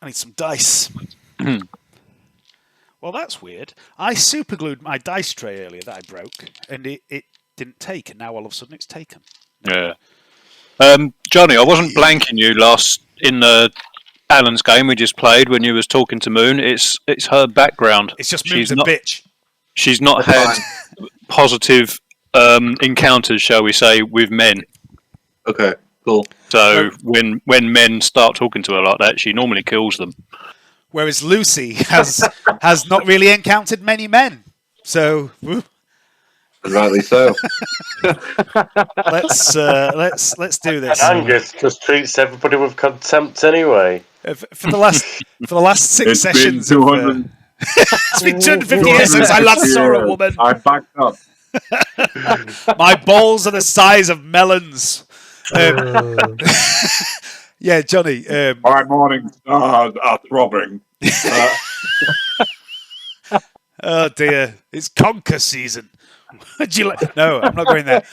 I need some dice. Well, that's weird. I superglued my dice tray earlier that I broke, and it didn't take, and now all of a sudden it's taken. Yeah. Johnny, I wasn't blanking you last in the Alan's game we just played when you was talking to Moon. It's her background. It's just Moon's a bitch. She's not had positive encounters, shall we say, with men. Okay, cool. So when men start talking to her like that, she normally kills them. Whereas Lucy has not really encountered many men. So Rightly so. let's do this. And Angus just treats everybody with contempt anyway. For the last six sessions, it's been 250 years since I last saw a woman. I backed up. My balls are the size of melons. Yeah, Johnny. My morning stars are throbbing. Oh dear, it's conker season. Would you like? No, I'm not going there.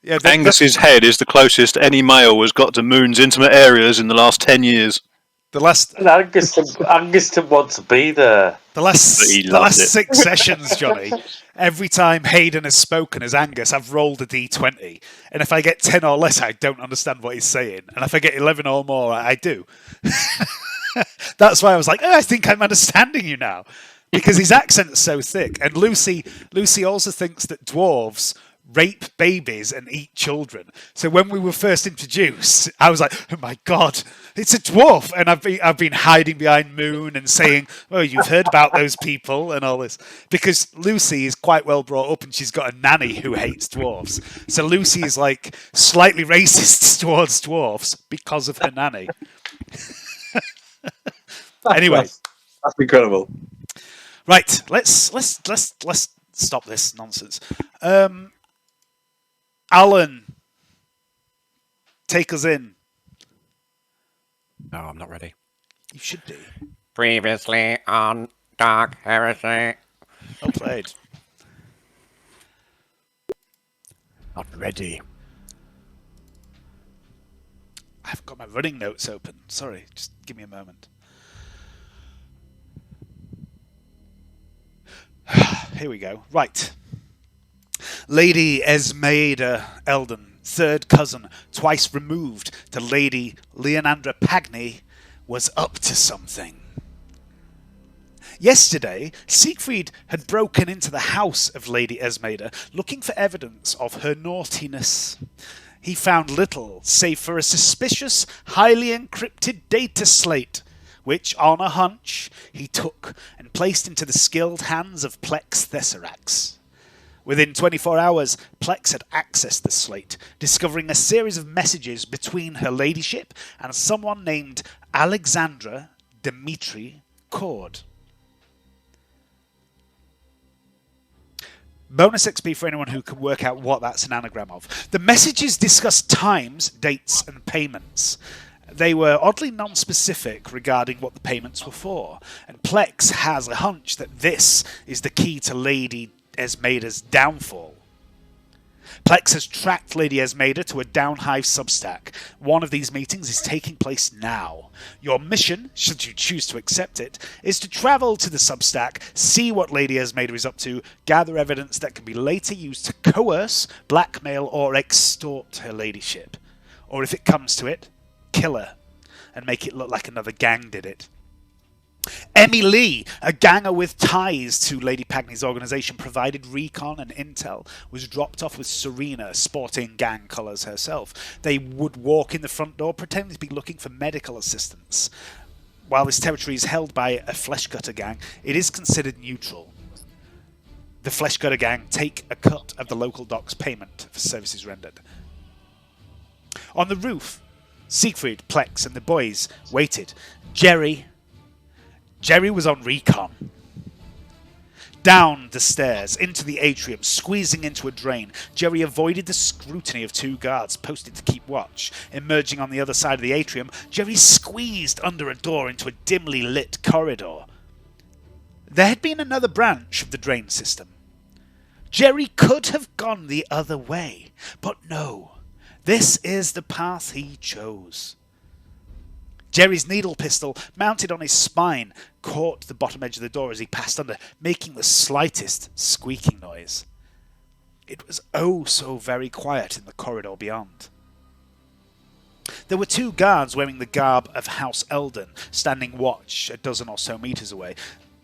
Yeah, Angus's head is the closest any male has got to Moon's intimate areas in the last 10 years. Angus didn't want to be there. The last 6 sessions, Johnny. Every time Hayden has spoken as Angus, I've rolled a d20, and if I get 10 or less, I don't understand what he's saying, and if I get 11 or more, I do. That's why I was like, I think I'm understanding you now, because his accent's so thick. And Lucy also thinks that dwarves rape babies and eat children. So when we were first introduced, I was like, oh my God, it's a dwarf. And I've been hiding behind Moon and saying, oh, you've heard about those people and all this. Because Lucy is quite well brought up and she's got a nanny who hates dwarves. So Lucy is like slightly racist towards dwarves because of her nanny. Anyway. That's incredible. Right, let's stop this nonsense. Alan, take us in. No, I'm not ready. You should be. Previously on Dark Heresy. Well played. Not ready. I haven't got my running notes open. Sorry, just give me a moment. Here we go. Right. Lady Esmeralda Eldon, third cousin, twice removed to Lady Leonandra Pagny, was up to something. Yesterday, Siegfried had broken into the house of Lady Esmeralda, looking for evidence of her naughtiness. He found little save for a suspicious, highly encrypted data slate, which, on a hunch, he took and placed into the skilled hands of Plex Thesserax. Within 24 hours, Plex had accessed the slate, discovering a series of messages between her ladyship and someone named Alexandra Dmitri Cord. Bonus XP for anyone who can work out what that's an anagram of. The messages discussed times, dates, and payments. They were oddly non-specific regarding what the payments were for, and Plex has a hunch that this is the key to Lady Esmeralda's downfall. Plex has tracked Lady Esmeralda to a Downhive substack. One of these meetings is taking place now. Your mission, should you choose to accept it, is to travel to the substack, see what Lady Esmeralda is up to, gather evidence that can be later used to coerce, blackmail, or extort her ladyship. Or if it comes to it, kill her and make it look like another gang did it. Emmy Lee, a ganger with ties to Lady Pagny's organisation, provided recon and intel, was dropped off with Serena, sporting gang colours herself. They would walk in the front door pretending to be looking for medical assistance. While this territory is held by a fleshcutter gang, it is considered neutral. The fleshcutter gang take a cut of the local doc's payment for services rendered. On the roof, Siegfried, Plex, and the boys waited. Jerry was on recon. Down the stairs, into the atrium, squeezing into a drain, Jerry avoided the scrutiny of 2 guards posted to keep watch. Emerging on the other side of the atrium, Jerry squeezed under a door into a dimly lit corridor. There had been another branch of the drain system. Jerry could have gone the other way, but no. This is the path he chose. Jerry's needle pistol, mounted on his spine, caught the bottom edge of the door as he passed under, making the slightest squeaking noise. It was oh so very quiet in the corridor beyond. There were 2 guards wearing the garb of House Eldon, standing watch a dozen or so meters away.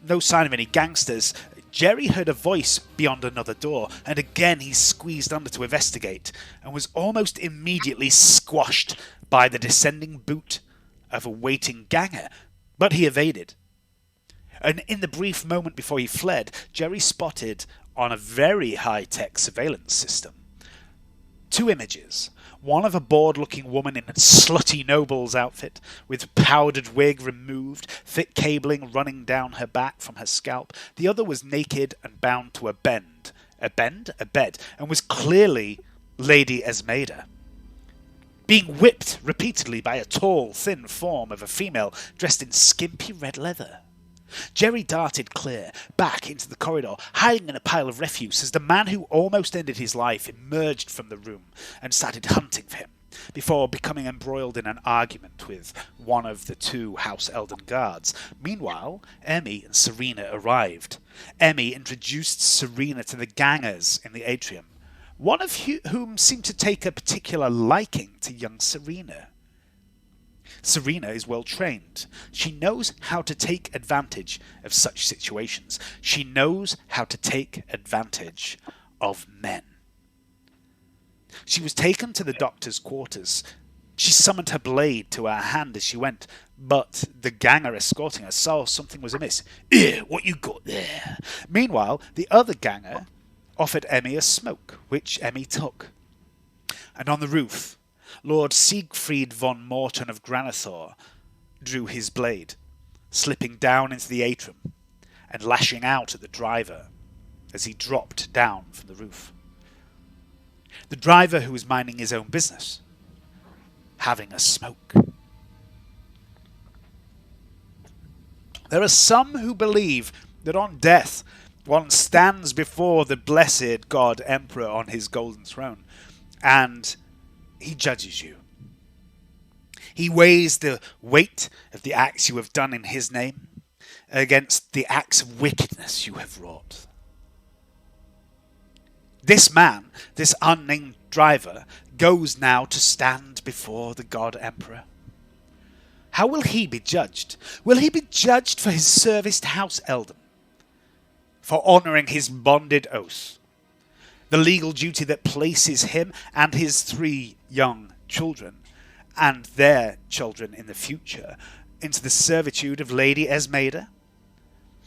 No sign of any gangsters. Jerry heard a voice beyond another door, and again he squeezed under to investigate, and was almost immediately squashed by the descending boot of a waiting ganger, but he evaded. And in the brief moment before he fled, Jerry spotted on a very high-tech surveillance system 2 images. One of a bored-looking woman in a slutty noble's outfit, with powdered wig removed, thick cabling running down her back from her scalp. The other was naked and bound to a bed, and was clearly Lady Esmeda, being whipped repeatedly by a tall, thin form of a female dressed in skimpy red leather. Jerry darted clear, back into the corridor, hiding in a pile of refuse as the man who almost ended his life emerged from the room and started hunting for him, before becoming embroiled in an argument with one of the 2 House Eldon guards. Meanwhile, Emmy and Serena arrived. Emmy introduced Serena to the gangers in the atrium, one of whom seemed to take a particular liking to young Serena. Serena is well trained. She knows how to take advantage of such situations. She knows how to take advantage of men. She was taken to the doctor's quarters. She summoned her blade to her hand as she went, but the ganger escorting her saw something was amiss. What you got there? Meanwhile, the other ganger offered Emmy a smoke, which Emmy took. And on the roof, Lord Siegfried von Morton of Granathor drew his blade, slipping down into the atrium and lashing out at the driver as he dropped down from the roof. The driver, who was minding his own business, having a smoke. There are some who believe that on death one stands before the blessed God Emperor on his golden throne, and he judges you. He weighs the weight of the acts you have done in his name against the acts of wickedness you have wrought. This man, this unnamed driver, goes now to stand before the God Emperor. How will he be judged? Will he be judged for his service to House Eldon, for honouring his bonded oath, the legal duty that places him and his 3 young children, and their children in the future, into the servitude of Lady Esmeda?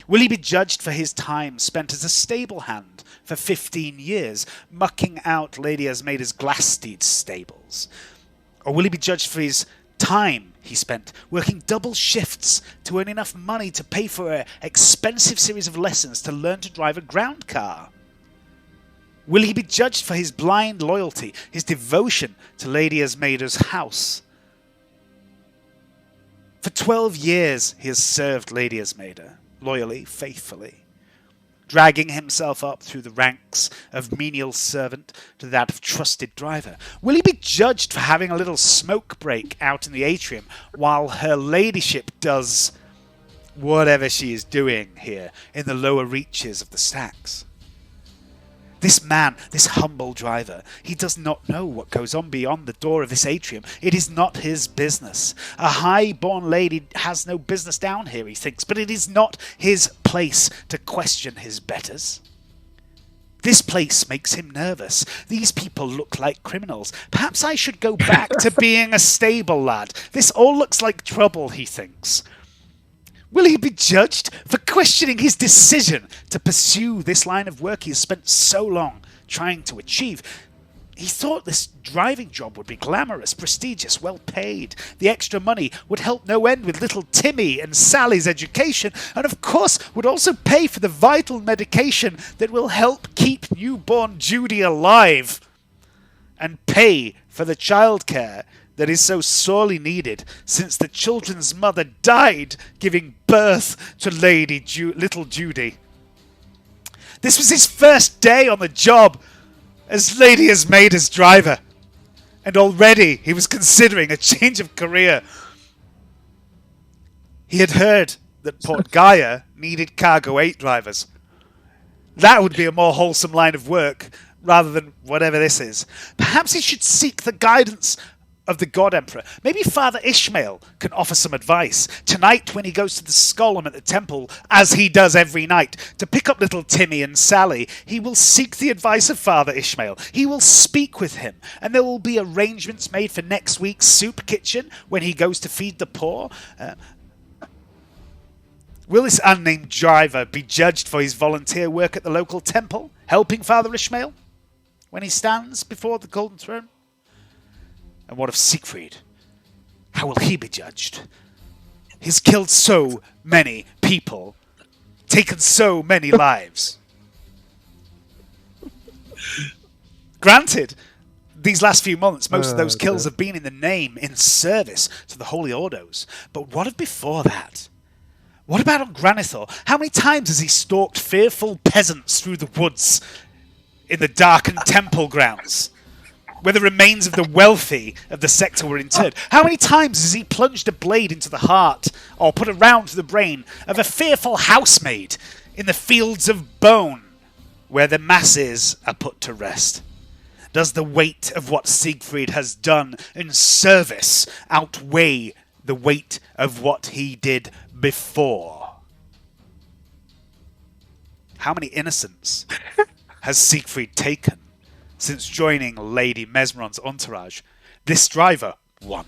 Will he be judged for his time spent as a stable hand for 15 years, mucking out Lady Esmeda's Glasssteed stables? Or will he be judged for his time he spent working double shifts to earn enough money to pay for an expensive series of lessons to learn to drive a ground car? Will he be judged for his blind loyalty, his devotion to Lady Esmeda's house? For 12 years he has served Lady Esmeda, loyally, faithfully, dragging himself up through the ranks of menial servant to that of trusted driver. Will he be judged for having a little smoke break out in the atrium while her ladyship does whatever she is doing here in the lower reaches of the stacks? This man, this humble driver, he does not know what goes on beyond the door of this atrium. It is not his business. A high-born lady has no business down here, he thinks, but it is not his place to question his betters. This place makes him nervous. These people look like criminals. Perhaps I should go back to being a stable lad. This all looks like trouble, he thinks. Will he be judged for questioning his decision to pursue this line of work he has spent so long trying to achieve? He thought this driving job would be glamorous, prestigious, well paid. The extra money would help no end with little Timmy and Sally's education, and of course would also pay for the vital medication that will help keep newborn Judy alive, and pay for the childcare that is so sorely needed since the children's mother died giving birth to little Judy. This was his first day on the job as Lady Esmeda's driver, and already he was considering a change of career. He had heard that Port Gaia needed Cargo 8 drivers. That would be a more wholesome line of work rather than whatever this is. Perhaps he should seek the guidance of the God Emperor. Maybe Father Ishmael can offer some advice. Tonight, when he goes to the Skolum at the temple, as he does every night, to pick up little Timmy and Sally, he will seek the advice of Father Ishmael. He will speak with him, and there will be arrangements made for next week's soup kitchen when he goes to feed the poor. Will this unnamed driver be judged for his volunteer work at the local temple, helping Father Ishmael when he stands before the Golden Throne? And what of Siegfried? How will he be judged? He's killed so many people, taken so many lives. Granted, these last few months, most of those kills have been in the name, in service to the Holy Ordos. But what of before that? What about on Granithor? How many times has he stalked fearful peasants through the woods in the darkened temple grounds, where the remains of the wealthy of the sector were interred? How many times has he plunged a blade into the heart, or put a round to the brain, of a fearful housemaid in the fields of bone, where the masses are put to rest? Does the weight of what Siegfried has done in service outweigh the weight of what he did before? How many innocents has Siegfried taken since joining Lady Mesmeron's entourage? This driver, 1.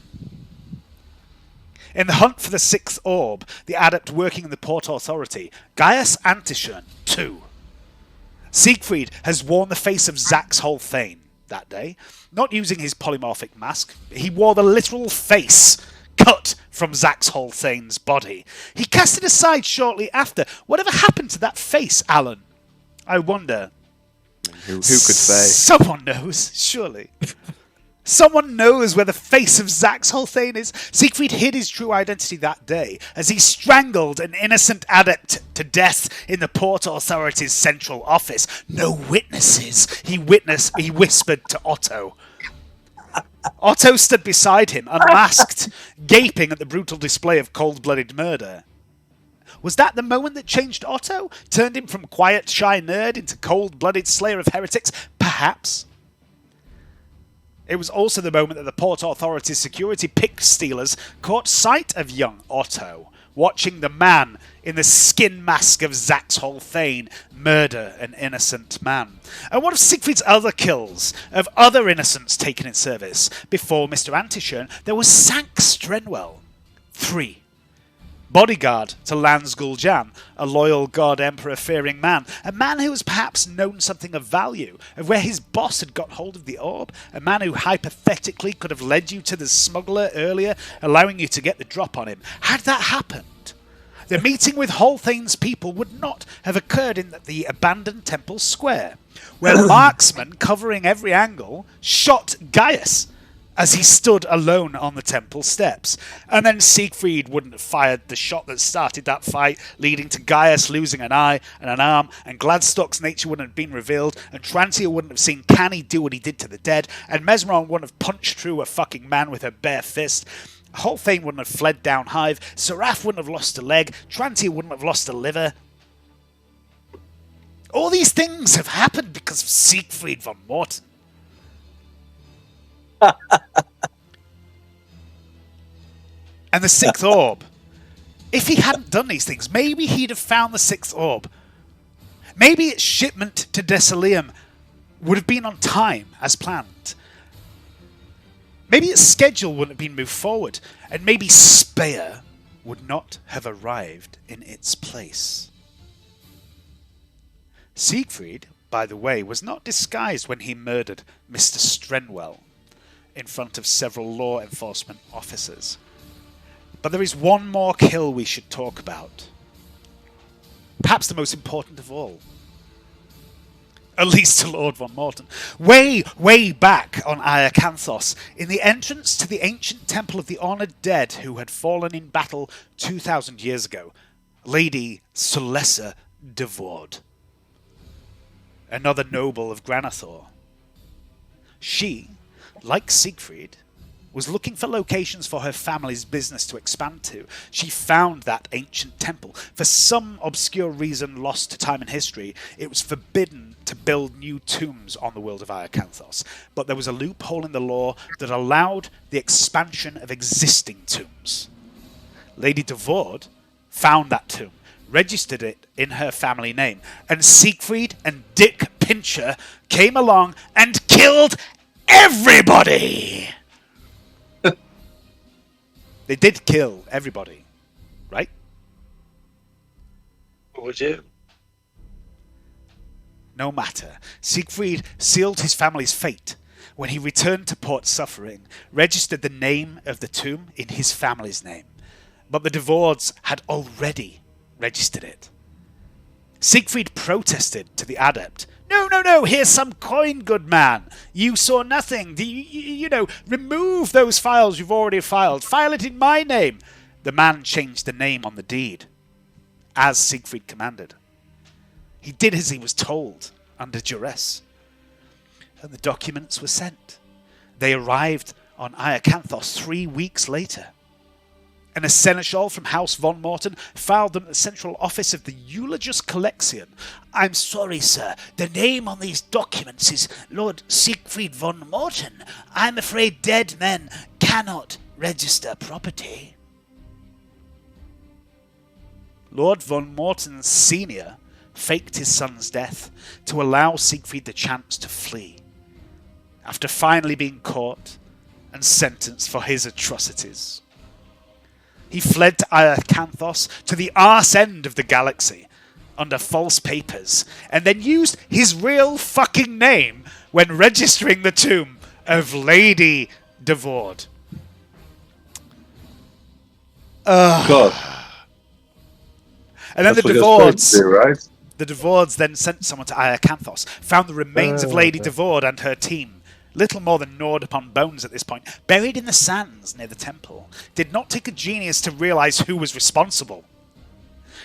In the hunt for the 6th orb, the adept working in the Port Authority, Gaius Antishern, 2. Siegfried has worn the face of Zax Holthane that day, not using his polymorphic mask. He wore the literal face cut from Zax Holthane's body. He cast it aside shortly after. Whatever happened to that face, Alan? I wonder. Who could say? Someone knows, surely. Someone knows where the face of Zax Holthane is. Siegfried hid his true identity that day as he strangled an innocent adept to death in the Port Authority's central office. No witnesses, he whispered to Otto. Otto stood beside him, unmasked, gaping at the brutal display of cold-blooded murder. Was that the moment that changed Otto? Turned him from quiet, shy nerd into cold-blooded slayer of heretics? Perhaps. It was also the moment that the Port Authority's security pick stealers caught sight of young Otto, watching the man in the skin mask of Zax Holthane murder an innocent man. And what of Siegfried's other kills, of other innocents taken in service? Before Mr. Antishern, there was Sank Strenwell. 3. Bodyguard to Lans Gul'jan, a loyal God Emperor fearing man, a man who has perhaps known something of value, of where his boss had got hold of the orb, a man who hypothetically could have led you to the smuggler earlier, allowing you to get the drop on him. Had that happened, the meeting with Holthane's people would not have occurred in the abandoned temple square, where marksmen covering every angle shot Gaius as he stood alone on the temple steps. And then Siegfried wouldn't have fired the shot that started that fight, leading to Gaius losing an eye and an arm, and Gladstock's nature wouldn't have been revealed, and Trantia wouldn't have seen Canny do what he did to the dead, and Mesmeron wouldn't have punched through a fucking man with her bare fist. Holthane wouldn't have fled down Hive, Seraph wouldn't have lost a leg, Trantia wouldn't have lost a liver. All these things have happened because of Siegfried von Morten. And the 6th orb. If he hadn't done these things, maybe he'd have found the 6th orb. Maybe its shipment to Desalium would have been on time as planned. Maybe its schedule wouldn't have been moved forward. And maybe Speyer would not have arrived in its place. Siegfried, by the way, was not disguised when he murdered Mr. Strenwell in front of several law enforcement officers. But there is one more kill we should talk about. Perhaps the most important of all. At least to Lord von Morten. Way, way back on Iacanthos, in the entrance to the ancient temple of the honoured dead who had fallen in battle 2,000 years ago, Lady Solessa de Vord, another noble of Granithor. She, like Siegfried, was looking for locations for her family's business to expand to. She found that ancient temple. For some obscure reason lost to time and history, it was forbidden to build new tombs on the world of Iacanthos, but there was a loophole in the law that allowed the expansion of existing tombs. Lady Devord found that tomb, registered it in her family name, and Siegfried and Dick Pincher came along and killed everybody! They did kill everybody, right? Would you? No matter. Siegfried sealed his family's fate when he returned to Port Suffering, registered the name of the tomb in his family's name. But the Devords had already registered it. Siegfried protested to the adept. No, here's some coin, good man. You saw nothing. Remove those files you've already filed. File it in my name. The man changed the name on the deed, as Siegfried commanded. He did as he was told, under duress. And the documents were sent. They arrived on Iacanthos 3 weeks later. And a seneschal from House von Morton filed them at the central office of the Eulogius Collection. I'm sorry, sir. The name on these documents is Lord Siegfried von Morton. I'm afraid dead men cannot register property. Lord von Morton Sr. faked his son's death to allow Siegfried the chance to flee. After finally being caught and sentenced for his atrocities. He fled to Iacanthos, to the arse end of the galaxy, under false papers, and then used his real fucking name when registering the tomb of Lady Devord. God. And then That's the what you're supposed Devords... to do, right? The Devords then sent someone to Iacanthos, found the remains of Lady Devord and her team, little more than gnawed upon bones at this point, buried in the sands near the temple. Did not take a genius to realise who was responsible.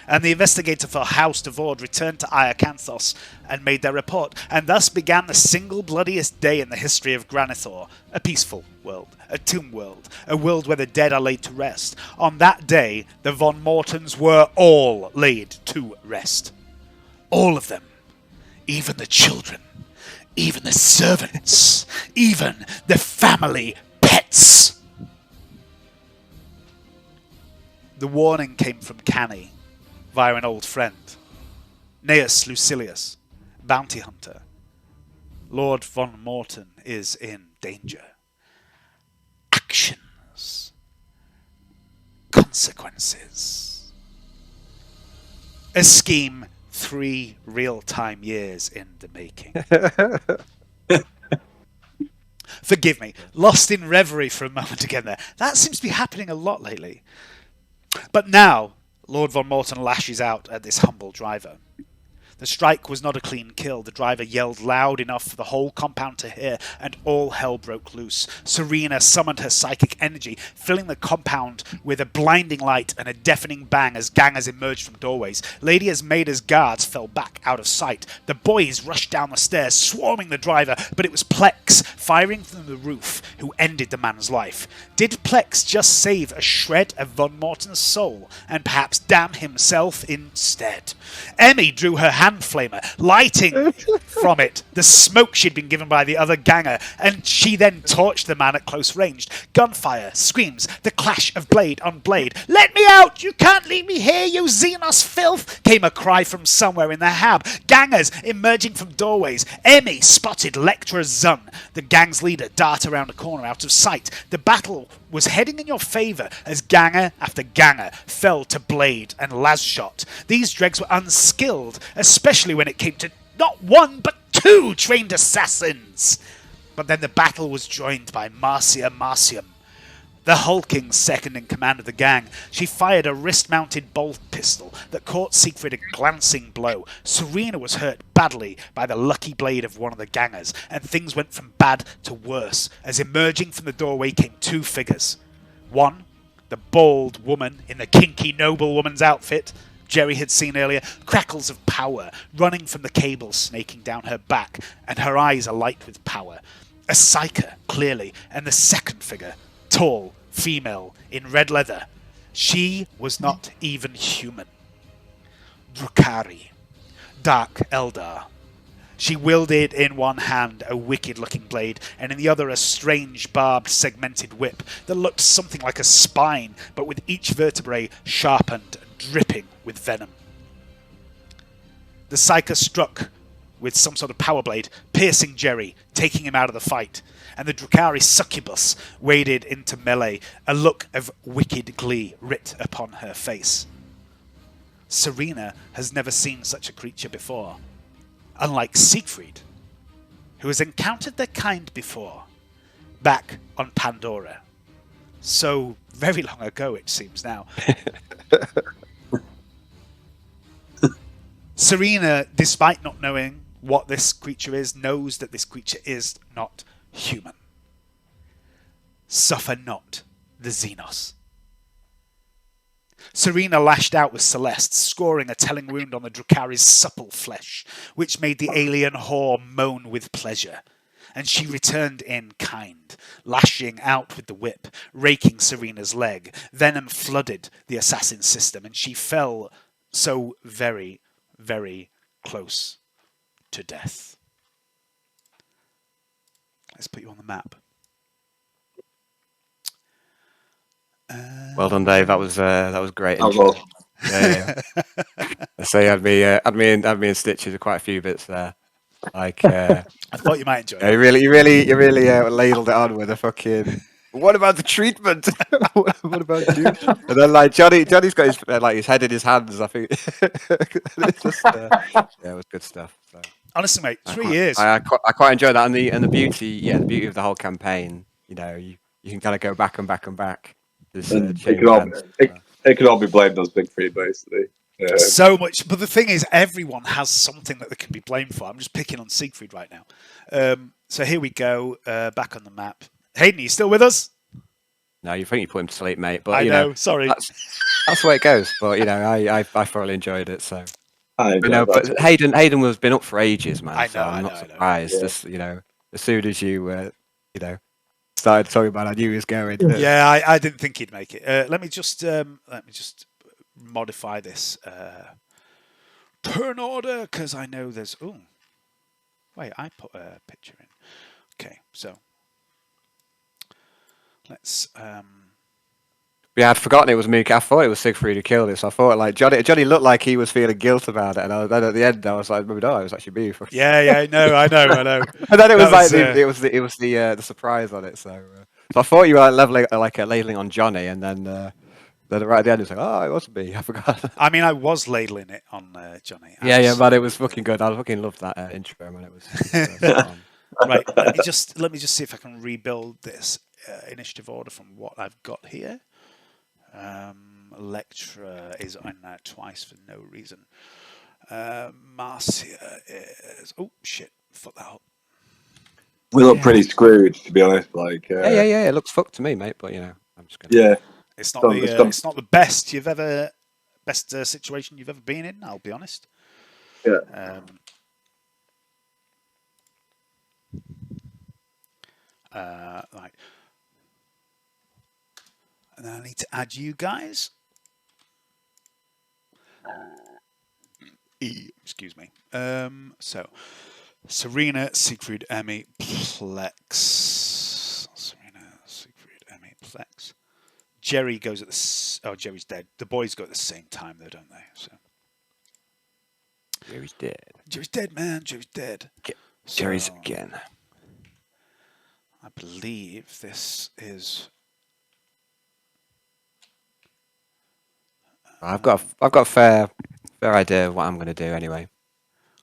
And the investigator for House Devord returned to Iacanthos and made their report, and thus began the single bloodiest day in the history of Granithor, a peaceful world, a tomb world, a world where the dead are laid to rest. On that day, the Von Mortons were all laid to rest. All of them. Even the children. Even the servants. Even the family pets. The warning came from Canny via an old friend. Gnaeus Lucilius, bounty hunter. Lord von Morton is in danger. Actions. Consequences. A scheme 3 real-time years in the making. Forgive me, lost in reverie for a moment again there. That seems to be happening a lot lately. But now, Lord von Morton lashes out at this humble driver. The strike was not a clean kill. The driver yelled loud enough for the whole compound to hear, and all hell broke loose. Serena summoned her psychic energy, filling the compound with a blinding light and a deafening bang as gangers emerged from doorways. Lady Esmeida's guards fell back out of sight. The boys rushed down the stairs, swarming the driver, but it was Plex, firing from the roof, who ended the man's life. Did Plex just save a shred of Von Morton's soul, and perhaps damn himself instead? Emmy drew her hand flamer, lighting from it the smoke she'd been given by the other ganger, and she then torched the man at close range. Gunfire, screams, the clash of blade on blade. "Let me out! You can't leave me here, you Xenos filth!" came a cry from somewhere in the hab. Gangers emerging from doorways. Emmy spotted Lectra's Zun, the gang's leader, dart around a corner out of sight. The battle was heading in your favour as ganger after ganger fell to blade and las shot. These dregs were unskilled, especially when it came to not one but 2 trained assassins. But then the battle was joined by Marcia Marcium, the hulking second in command of the gang. She fired a wrist-mounted bolt pistol that caught Siegfried a glancing blow. Serena was hurt badly by the lucky blade of one of the gangers, and things went from bad to worse as emerging from the doorway came 2 figures. One, the bald woman in the kinky noblewoman's outfit Jerry had seen earlier, crackles of power running from the cable snaking down her back, and her eyes alight with power. A psyker, clearly, and the second figure, tall female in red leather. She was not even human. Drukhari, Dark Eldar. She wielded in one hand a wicked-looking blade, and in the other a strange, barbed, segmented whip that looked something like a spine, but with each vertebrae sharpened and dripping with venom. The Psyker struck with some sort of power blade, piercing Jerry, taking him out of the fight, and the Drukhari succubus waded into melee, a look of wicked glee writ upon her face. Serena has never seen such a creature before. Unlike Siegfried, who has encountered their kind before, back on Pandora. So very long ago, it seems now. Serena, despite not knowing what this creature is, knows that this creature is not human. Suffer not the Xenos. Serena lashed out with Celeste, scoring a telling wound on the Drukhari's supple flesh, which made the alien whore moan with pleasure. And she returned in kind, lashing out with the whip, raking Serena's leg. Venom flooded the assassin system, and she fell so very, very close to death. Let's put you on the map. Well done, Dave. That was great. That was awesome. Yeah. So you had me in stitches quite a few bits there. Like I thought you might enjoy it. you really ladled it on with a fucking. What about the treatment? What about you? And then like Johnny's got his his head in his hands. I think it's just yeah, it was good stuff. So. Honestly, mate, 3 years. I quite enjoy that, and the beauty of the whole campaign. You know, you can kind of go back and back and back. And it could all be blamed on Siegfried, basically. So much, but the thing is, everyone has something that they can be blamed for. I'm just picking on Siegfried right now. So here we go, back on the map. Hayden, are you still with us? No, you think you put him to sleep, mate. But I you know, sorry. That's the way it goes. But you know, I thoroughly enjoyed it. So But Hayden was been up for ages, man. I know, so I'm not I know. surprised. Yeah. Just as soon as you started talking about, I knew he was going. Yeah, I didn't think he'd make it. Let me just modify this turn order because I know there's. Oh, wait, I put a picture in. Okay, so let's. Yeah, I'd forgotten it was me. I thought it was Siegfried who killed it. So I thought like Johnny looked like he was feeling guilt about it, and then at the end I was like, no, it was actually me. Yeah, I know. And then it was That like it was the surprise on it. So I thought you were ladling on Johnny, and then right at the end it's like, oh, it wasn't me. I forgot. I mean, I was ladling it on Johnny. Yeah, but it was fucking good. I fucking loved that intro, man. It was Right. Let me just see if I can rebuild this initiative order from what I've got here. Electra is on that twice for no reason. Marcia is. Oh shit! Fuck that up. we look pretty screwed, to be honest. Like, yeah. It looks fucked to me, mate. But I'm just gonna. Yeah. It's not it's not the best situation you've ever been in. I'll be honest. Yeah. Right. And then I need to add you guys. Excuse me. So, Serena, Siegfried, Emmy, Plex. Serena, Siegfried, Emmy, Plex. Jerry goes at the. Oh, Jerry's dead. The boys go at the same time, though, don't they? So. Jerry's dead. Jerry's dead, man. Jerry's dead. Jerry's again. I believe this is. I've got a fair idea of what I'm going to do anyway.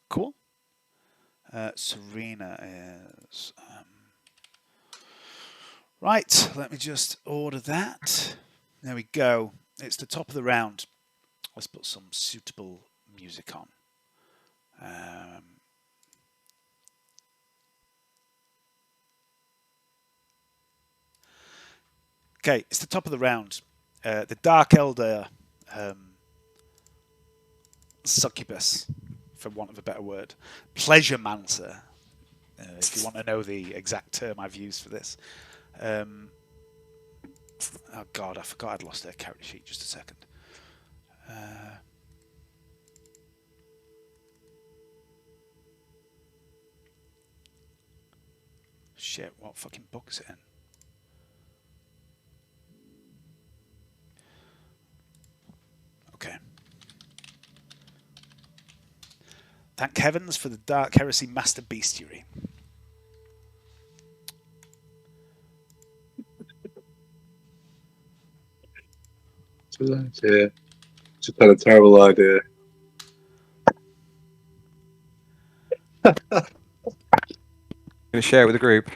Cool. Serena is right. Let me just order that. There we go. It's the top of the round. Let's put some suitable music on. Okay, it's the top of the round. The Dark Elder succubus, for want of a better word, pleasure mancer, if you want to know the exact term I've used for this, Oh god, I forgot I'd lost their character sheet. Just a second. Shit, what fucking book is it in? Okay. Thank heavens for the Dark Heresy Master Bestiary. Yeah. Just had a terrible idea. Gonna share it with the group.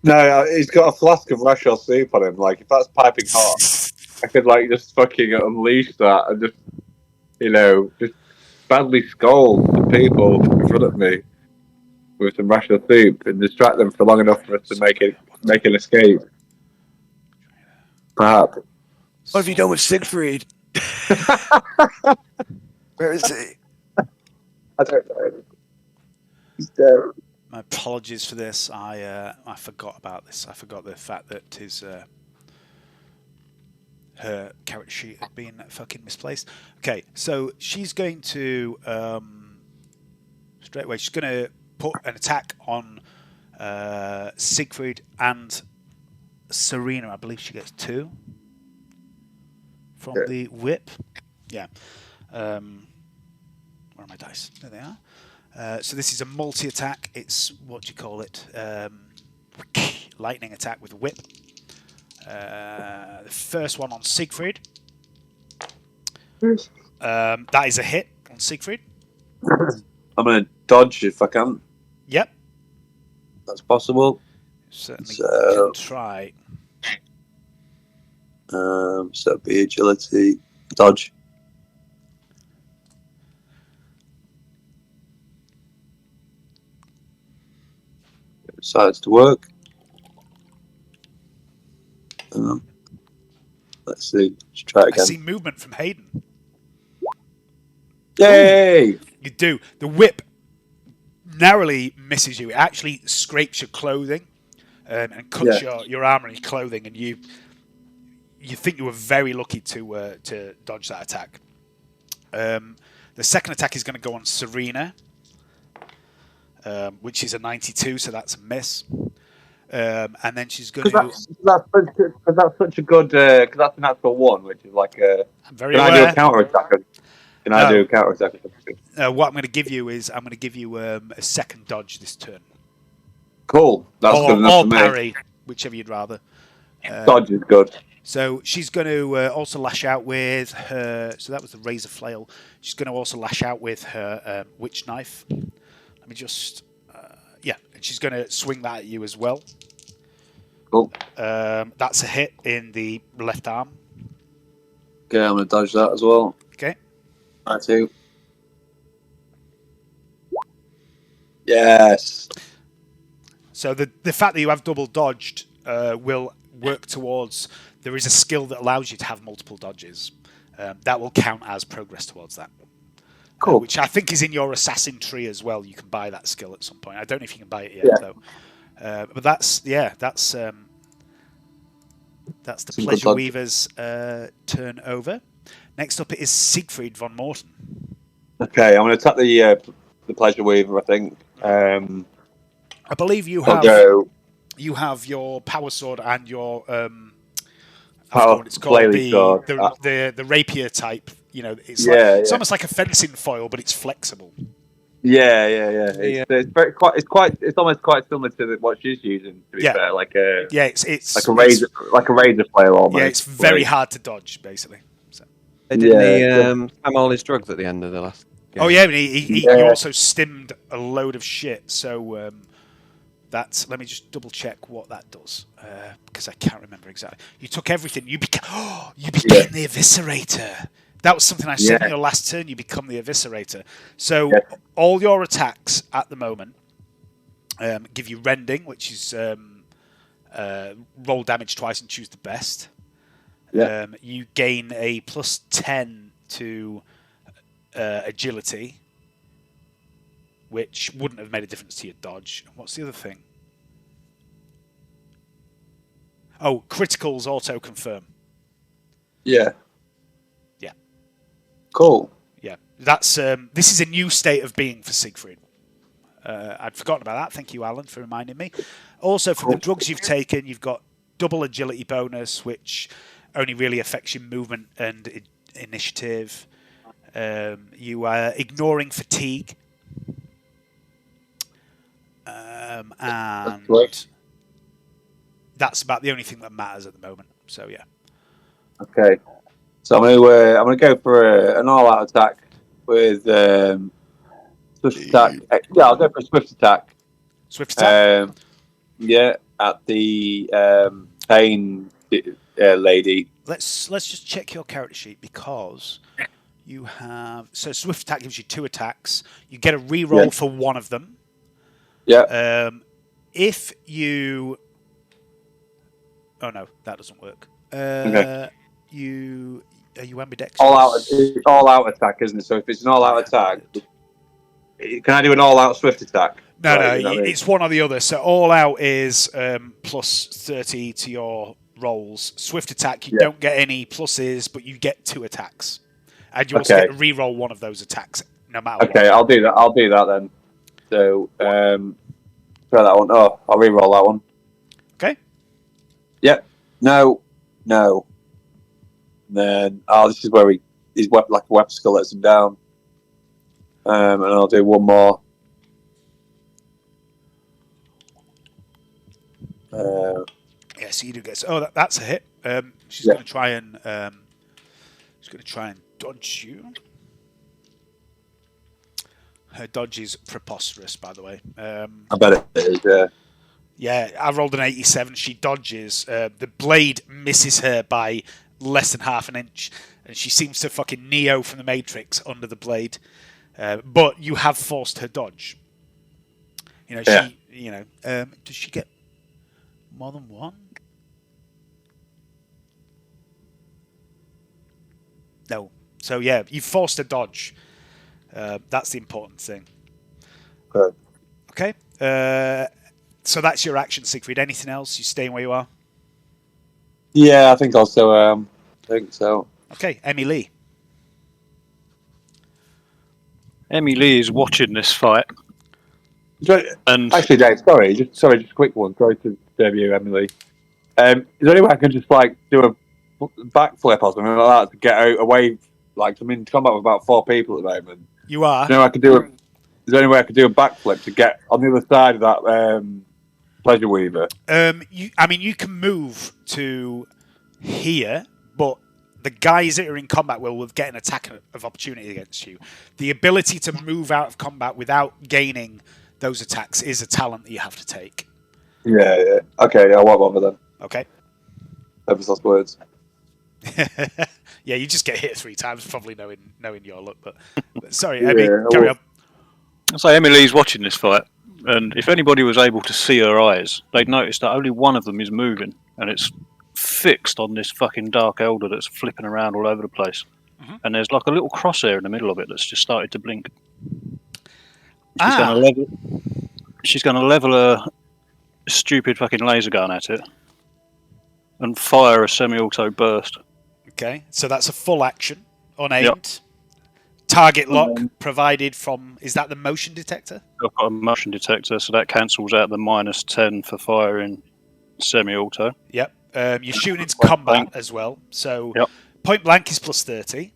No, he's got a flask of Rashel soup on him. Like, if that's piping hot, I could like just fucking unleash that and just, just badly scold the people in front of me with some Rashel soup and distract them for long enough for us to make an escape. Perhaps. What have you done with Siegfried? Where is he? I don't know. He's there. My apologies for this. I forgot about this. I forgot the fact that her character sheet had been fucking misplaced. Okay, so she's going to straight away. She's going to put an attack on Siegfried and Serena. I believe she gets 2 from the whip. Yeah. Where are my dice? There they are. So this is a multi-attack. It's, what do you call it? Lightning attack with a whip. The first one on Siegfried. That is a hit on Siegfried. I'm going to dodge if I can. Yep. That's possible. Certainly So- can try. So it'd be agility, dodge. It decides to work. Let's see. Let's try it I again. see movement from Hayden. Yay! You do. The whip narrowly misses you. It actually scrapes your clothing and cuts your armor and your clothing, and you think you were very lucky to dodge that attack. The second attack is going to go on Serena, which is a 92, so that's a miss. And then she's going to. Because that's such a good. Because that's a natural one, which is like a. I'm very Can I aware. do a counter attack? Can I do a counter attack? What I'm going to give you is I'm going to give you a second dodge this turn, Cool. That's good enough or for me. parry, whichever you'd rather. Dodge is good. So she's going to also lash out with her. So that was the razor flail. She's going to also lash out with her witch knife. Let me just. And she's going to swing that at you as well. Cool. That's a hit in the left arm. Okay, I'm going to dodge that as well. Okay. I too. Yes. So the fact that you have double dodged will work towards. There is a skill that allows you to have multiple dodges. That will count as progress towards that. Cool. Which I think is in your assassin tree as well. You can buy that skill at some point. I don't know if you can buy it yet though. But that's the Pleasure Weaver's turn over. Next up is Siegfried von Morten. Okay, I'm going to attack the Pleasure Weaver. I think. I believe you I'll have go your power sword and your power it's called flailing sword. the rapier type. You know, it's it's almost like a fencing foil, but it's flexible. Yeah. It's almost quite similar to what she's using. To be fair, it's like a razor flail almost. Yeah, it's very hard to dodge, basically. So. Didn't he spam all his drugs at the end of the last game? Oh yeah, and he also stimmed a load of shit. So let me just double check what that does because I can't remember exactly. You took everything. You became the Eviscerator. That was something I said in your last turn. You become the Eviscerator. So all your attacks at the moment give you rending, which is roll damage twice and choose the best. Yeah. You gain a +10 to agility, which wouldn't have made a difference to your dodge. And what's the other thing? Oh, criticals auto confirm. Yeah. Yeah. Cool. Yeah, that's this is a new state of being for Siegfried. I'd forgotten about that. Thank you, Alan, for reminding me. Also, from the drugs you've taken, you've got double agility bonus, which only really affects your movement and initiative. You are ignoring fatigue. And that's about the only thing that matters at the moment. So, yeah. Okay. So I'm gonna go for an all-out attack with swift attack. Yeah, I'll go for a swift attack. Swift attack? Yeah, at the pain lady. Let's just check your character sheet because you have... So swift attack gives you 2 attacks. You get a reroll for one of them. Yeah. If you... Oh, no, that doesn't work. Okay. Are you ambidextrous? All-out attack, isn't it? So if it's an all-out attack, can I do an all-out swift attack? No, Right, no, it's one or the other. So all out is plus 30 to your rolls. Swift attack, you don't get any pluses, but you get 2 attacks. And you also get to re-roll one of those attacks, no matter what. Okay, I'll do that. I'll do that then. So, try that one. Oh, I'll re-roll that one. Okay. Yep. No. And then, this is where his weapon, like a weapon skill lets him down. And I'll do one more. Yeah, so you do get... Oh, that's a hit. She's going to try and... dodge you. Her dodge is preposterous, by the way. I bet it is, yeah. Yeah, I rolled an 87. She dodges. The blade misses her by less than half an inch, and she seems to fucking Neo from the Matrix under the blade. But you have forced her dodge. You know, she. You know, does she get more than one? No. So yeah, you forced her dodge. That's the important thing. Okay. So that's your action, Siegfried. Anything else? You staying where you are? Yeah, I think also. I think so. Okay, Emmy Lee. Emmy Lee is watching this fight. And Actually, Dave, just a quick one. Sorry to disturb you, Emily. Is there any way I can just like do a backflip or something like that to get out away? Like I'm in combat with about 4 people at the moment. You are. Is there any way I could do a backflip to get on the other side of that pleasure weaver? You can move to here, but the guys that are in combat will get an attack of opportunity against you. The ability to move out of combat without gaining those attacks is a talent that you have to take. Yeah. Okay, I won't bother then. Okay. Famous last words. Yeah, you just get hit 3 times, probably knowing your luck. But sorry, Emmy, carry on. So Emmy Lee's watching this fight, and if anybody was able to see her eyes, they'd notice that only one of them is moving, and it's fixed on this fucking Dark Elder that's flipping around all over the place. Mm-hmm. And there's like a little crosshair in the middle of it that's just started to blink. She's going to level a stupid fucking laser gun at it and fire a semi-auto burst. Okay, so that's a full action, unaimed. Yep. Target lock provided from... Is that the motion detector? I've got a motion detector, so that cancels out the -10 for firing semi-auto. Yep. You're shooting into combat as well. So point blank is plus 30.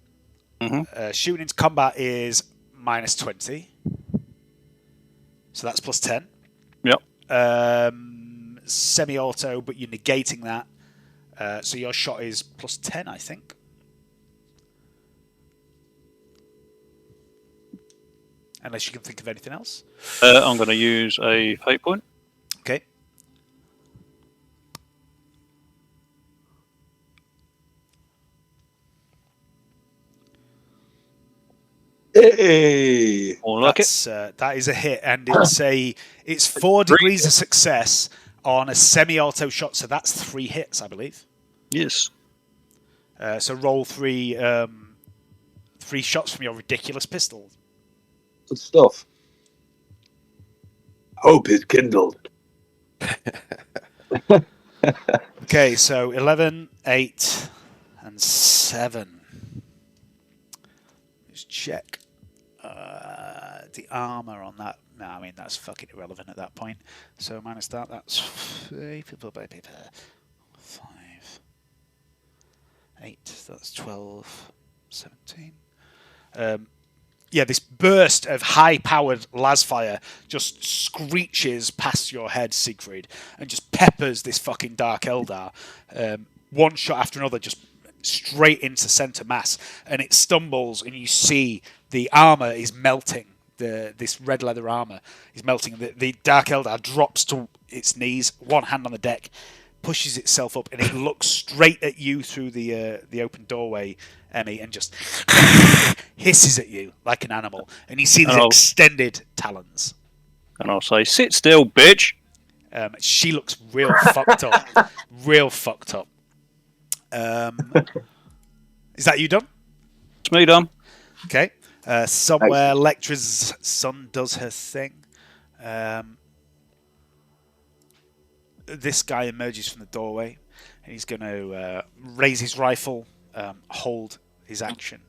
Mm-hmm. Shooting into combat is -20. So that's plus 10. Yep. Semi-auto, but you're negating that. So your shot is plus 10, I think. Unless you can think of anything else. I'm going to use a fate point. Okay. Hey. That is a hit, and it's 4 degrees of success on a semi-auto shot, so that's 3 hits, I believe. Yes. So roll 3 shots from your ridiculous pistol. Good stuff. Hope is kindled. Okay, so 11, 8, and 7. Let's check the armor on that. No, I mean, that's fucking irrelevant at that point. So minus that, that's 5, 8, that's 12, 17. Yeah, this burst of high-powered lasfire just screeches past your head, Siegfried, and just peppers this fucking Dark Eldar. One shot after another, just straight into center mass, and it stumbles, and you see the armor is melting. This red leather armor is melting. The Dark Eldar drops to its knees, one hand on the deck, pushes itself up, and it looks straight at you through the open doorway, Emmy, and just hisses at you like an animal. And you see these extended talons. And I'll say, sit still, bitch. She looks real fucked up. Real fucked up. Is that you done? It's me done. Okay. Somewhere Lectra's son does her thing. This guy emerges from the doorway, and he's going to raise his rifle, hold his action.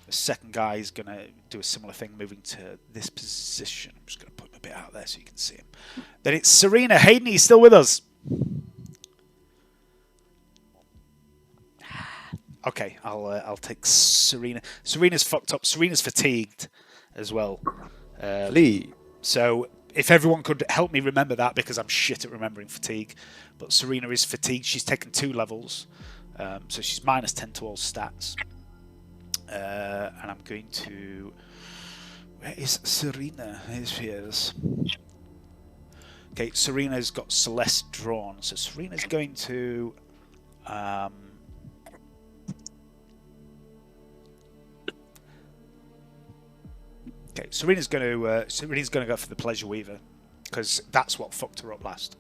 The second guy is going to do a similar thing, moving to this position. I'm just going to put him a bit out there so you can see him. Then it's Serena. Hayden, he's still with us. Okay, I'll take Serena. Serena's fucked up. Serena's fatigued as well. Lee. So if everyone could help me remember that, because I'm shit at remembering fatigue. But Serena is fatigued. She's taken 2 levels. So she's minus 10 to all stats. And I'm going to... Where is Serena? Here she is. Okay, Serena's got Celeste drawn. So Serena's going to... Okay, Serena's going to go for the Pleasure Weaver, because that's what fucked her up last.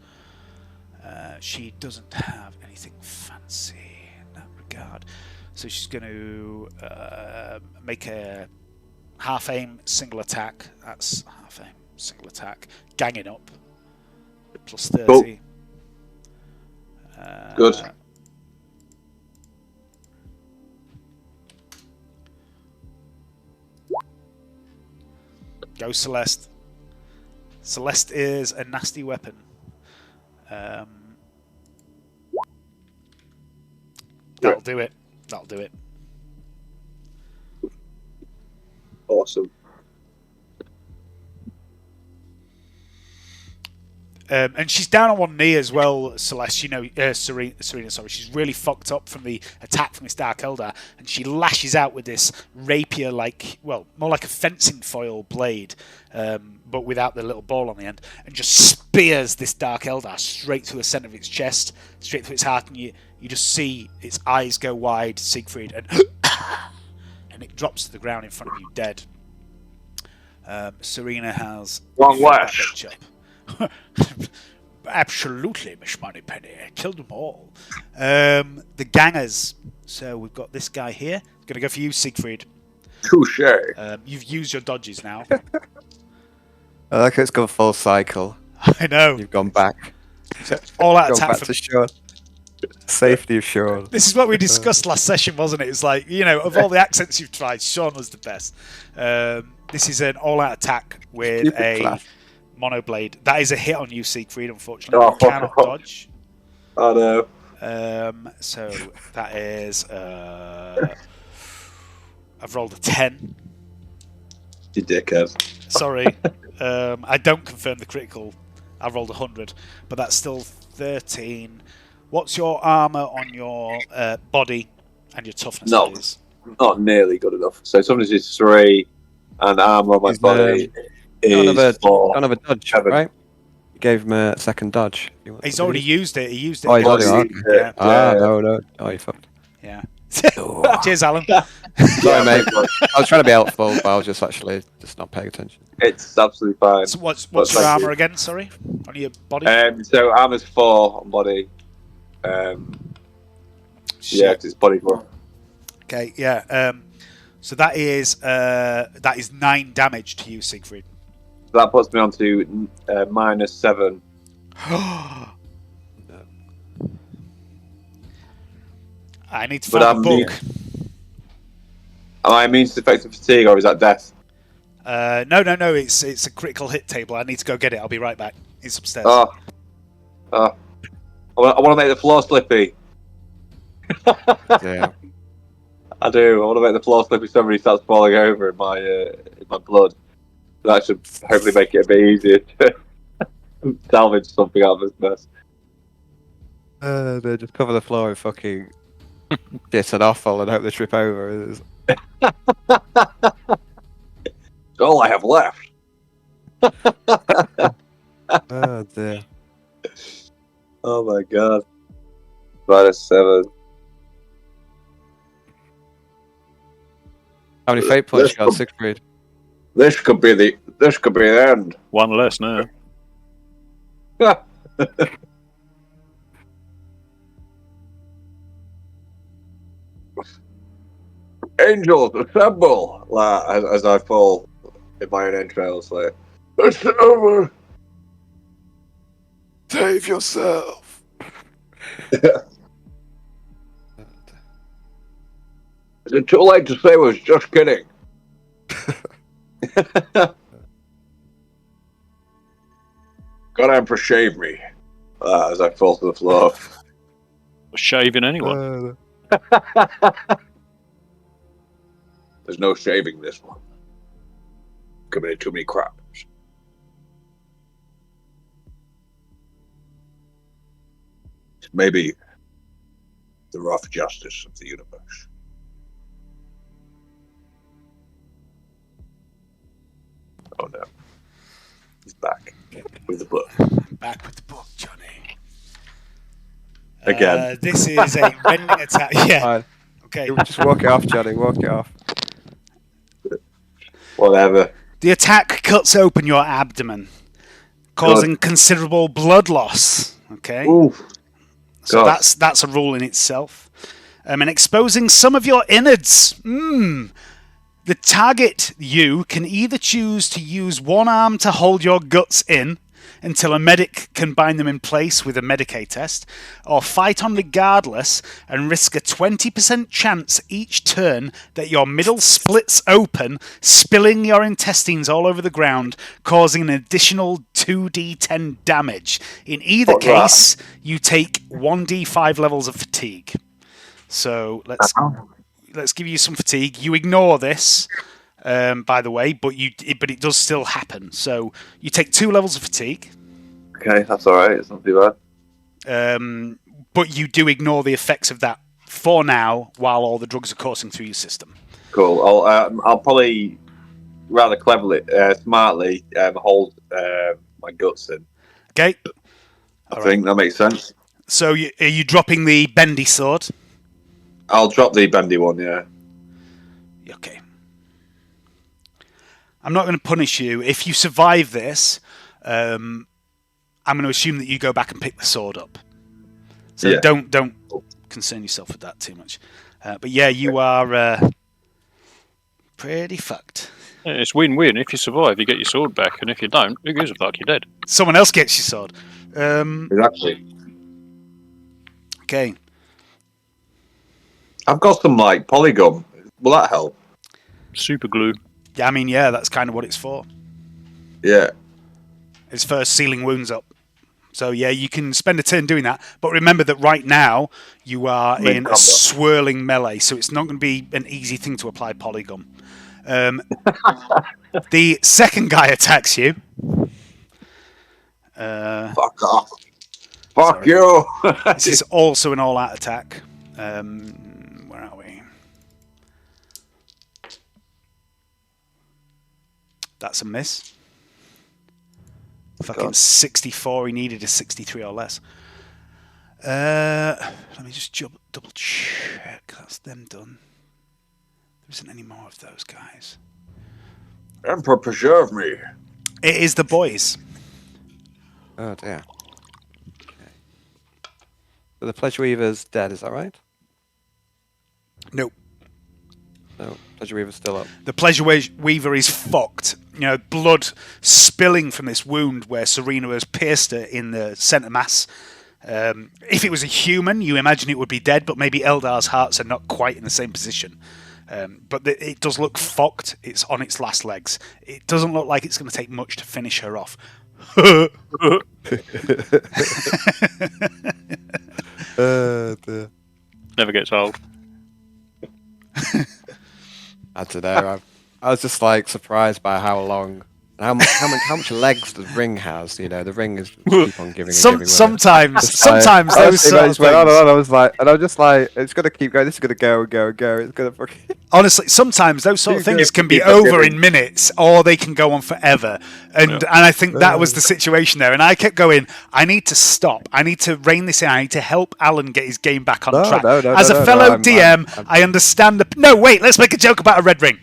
She doesn't have anything fancy in that regard, so she's going to make a half aim single attack. That's half aim single attack, ganging up, plus 30. Cool. Good. Go Celeste. Celeste is a nasty weapon. That'll do it. That'll do it. Awesome. And she's down on one knee as well, Celeste. You know, Serena. Sorry, she's really fucked up from the attack from this Dark Eldar, and she lashes out with this rapier-like, well, more like a fencing foil blade, but without the little ball on the end, and just spears this Dark Eldar straight through the center of its chest, straight through its heart, and you just see its eyes go wide, Siegfried, and and it drops to the ground in front of you, dead. Serena has Long lash. Absolutely, Miss Moneypenny. I killed them all. The gangers. So we've got this guy here. Gonna go for you, Siegfried. Touche. You've used your dodges now. I like it's gone full cycle. I know. You've gone back. So all out Gone attack back from... to Sean. Safety of Sean. This is what we discussed last session, wasn't it? It's like, you know, of all the accents you've tried, Sean was the best. This is an all-out attack with Stupid a class. monoblade. That is a hit on you, Siegfried, unfortunately. Oh. You cannot dodge. Oh no. So that is... I've rolled a 10. You dickhead. Sorry. I don't confirm the critical. I rolled 100, but that's still 13. What's your armor on your body and your toughness? No. Please? Not nearly good enough. So toughness is 3, and armor on my He's, body Don't is 4. have a dodge, 7. right? You gave him a second dodge. He's already used it. He used it. Oh, he's once. already Yeah. Yeah. Ah, no. Oh, you fucked. Yeah. Cheers, Alan. Sorry, mate. I was trying to be helpful, but I was just not paying attention. It's absolutely fine. So what's But your thank armor you. again? Sorry, on your body. So armor's 4 on body. Yeah, 'cause it's body 4. Okay. Yeah. So that is 9 damage to you, Siegfried. That puts me on to -7. I need to But find the I'm book. Am I immune to effective fatigue, or is that death? No. It's a critical hit table. I need to go get it. I'll be right back. It's upstairs. Oh. I want to make the floor slippy. Yeah. I do. I want to make the floor slippy. Somebody starts falling over in my blood. That should hopefully make it a bit easier to salvage something out of this mess. They just cover the floor in fucking shit and offal and hope they trip over. It's all I have left. Oh dear. Oh my god. -7. How many fate points you got, Siegfried? This could be the end. One less now. Angels, assemble! As I fall in my own entrails, like, it's over! Save yourself. Is it too late to say I was just kidding? God, Emperor, shave me. As I fall to the floor. Shaving anyone. There's no shaving this one. Committed too many crimes. Maybe the rough justice of the universe. Oh no. He's back with the book. Back with the book, Johnny. Again. This is a rending attack. Yeah. Fine. Okay. Just walk it off, Johnny. Walk it off. Whatever. The attack cuts open your abdomen, causing considerable blood loss. Okay. Oof. So God. that's a rule in itself. And exposing some of your innards. The target, you, can either choose to use one arm to hold your guts in until a medic can bind them in place with a Medicae test, or fight on regardless and risk a 20% chance each turn that your middle splits open, spilling your intestines all over the ground, causing an additional 2d10 damage. In either case, you take 1d5 levels of fatigue. So let's give you some fatigue. You ignore this, by the way, but it does still happen. So you take 2 levels of fatigue. Okay, that's alright. It's not too bad. But you do ignore the effects of that for now, while all the drugs are coursing through your system. Cool. I'll probably rather cleverly, smartly hold my guts in. Okay. I think that makes sense. So are you dropping the bendy sword? I'll drop the bendy one. Yeah. Okay. I'm not going to punish you if you survive this. I'm going to assume that you go back and pick the sword up. So Yeah. don't concern yourself with that too much. But yeah, you are pretty fucked. Yeah, it's win-win. If you survive, you get your sword back, and if you don't, who gives a fuck? You're dead. Someone else gets your sword. Exactly. Okay. I've got some like polygon. Will that help? Super glue. Yeah, I mean, yeah, that's kind of what it's for. Yeah. It's for sealing wounds up. So yeah, you can spend a turn doing that. But remember that right now you are in Mid-combat. a swirling melee, so it's not going to be an easy thing to apply polygon. The second guy attacks you. Fuck off. Fuck Sorry. you. This is also an all-out attack. Where are we? That's a miss. Fucking God. 64. He needed a 63 or less. Let me just double check. That's them done. There isn't any more of those guys. Emperor, preserve me. It is the boys. Oh dear. Okay. So the Pleasure Weaver's dead, is that right? No. No, Pleasure Weaver's still up. The Pleasure Weaver is fucked. You know, blood spilling from this wound where Serena has pierced her in the centre mass. If it was a human, you imagine it would be dead, but maybe Eldar's hearts are not quite in the same position. But it does look fucked. It's on its last legs. It doesn't look like it's going to take much to finish her off. Dear. Never gets old. I don't know. I was just like surprised by how long, how much legs the ring has. You know, the ring is keep on giving. Sometimes I those sort of went on and things. on. I was like, and I'm just like, it's gonna keep going. This is gonna go and go and go. It's gonna fucking. Honestly, sometimes those sort of Too things good. can be Keep on over giving. in minutes, or they can go on forever. And I think that was the situation there. And I kept going, I need to stop. I need to rein this in. I need to help Alan get his game back on track. As a fellow DM, I understand the. No, wait. Let's make a joke about a red ring.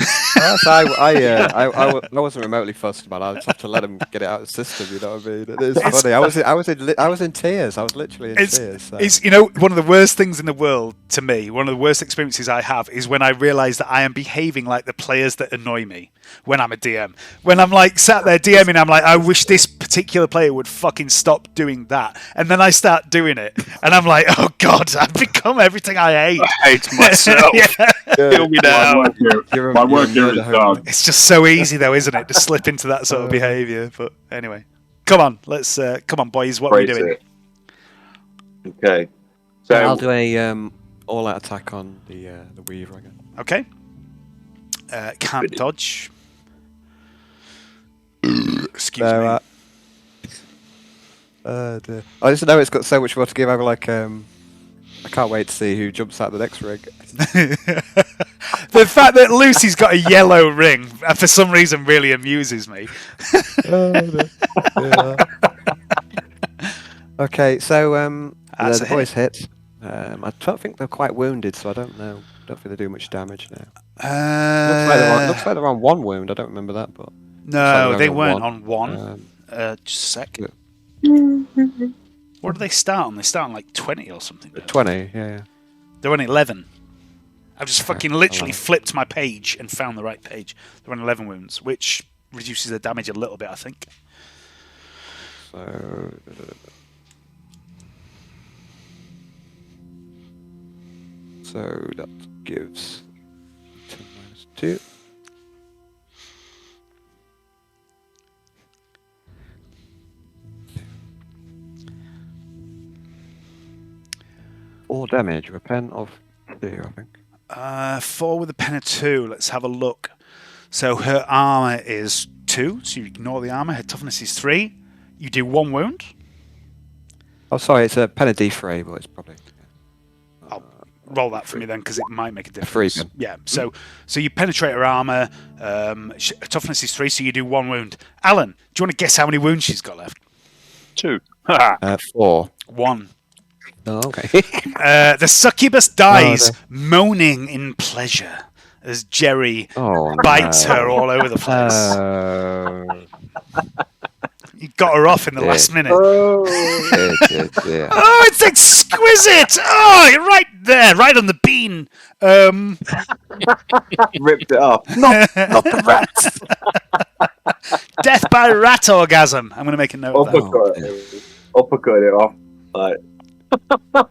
I wasn't remotely fussed, man. I just have to let him get it out of the system. You know what I mean? It's funny. I was in tears. I was literally in tears. So. It's one of the worst things in the world to me. One of the worst experiences I have is when I realise that I am behaving like the players that annoy me when I'm a DM. When I'm like sat there DMing, I'm like, I wish this particular player would fucking stop doing that, and then I start doing it, and I'm like, oh god, I've become everything I hate. I hate myself. Yeah. Kill me now. My work here is done. It's just so easy though, isn't it, to slip into that sort of behaviour? But anyway, come on, come on, boys. What are we Praise doing? it. Okay. So I'll do a all-out attack on the Weaver again. Okay. Can't dodge. Excuse me. Dear. I just know it's got so much more to give. I'm like, I can't wait to see who jumps out the next ring. The fact that Lucy's got a yellow ring for some reason really amuses me. Yeah. Okay, so That's the a boys hit. I don't think they're quite wounded, so I don't know. Don't think they do much damage now. Looks like they're on one wound. I don't remember that, but No, like they they're weren't on on one. Just a sec. What do they start on? They start on like 20 or something. don't they? 20. Yeah. They're on 11. I've just fucking literally 11. flipped my page and found the right page. They're on 11 wounds, which reduces their damage a little bit, I think. So that gives 10 minus 2. All damage with a pen of 2, I think. 4 with a pen of 2. Let's have a look. So her armor is 2, so you ignore the armor. Her toughness is 3. You do 1 wound. Oh, sorry, it's a pen of D3, but it's probably. I'll roll that for me then, because it might make a difference. 3 pen. Yeah. So you penetrate her armor. Toughness is 3, so you do 1 wound. Alan, do you want to guess how many wounds she's got left? 2. 4. 1. Oh, okay. The succubus dies, no. moaning in pleasure as Jerry Oh, bites no. her all over the place. You got her off in the last minute. Dear. Oh, it's exquisite! Oh, you're right there, right on the bean. ripped it off. Not the rat. Death by rat orgasm. I'm going to make a note of that. Uppercut it off. Like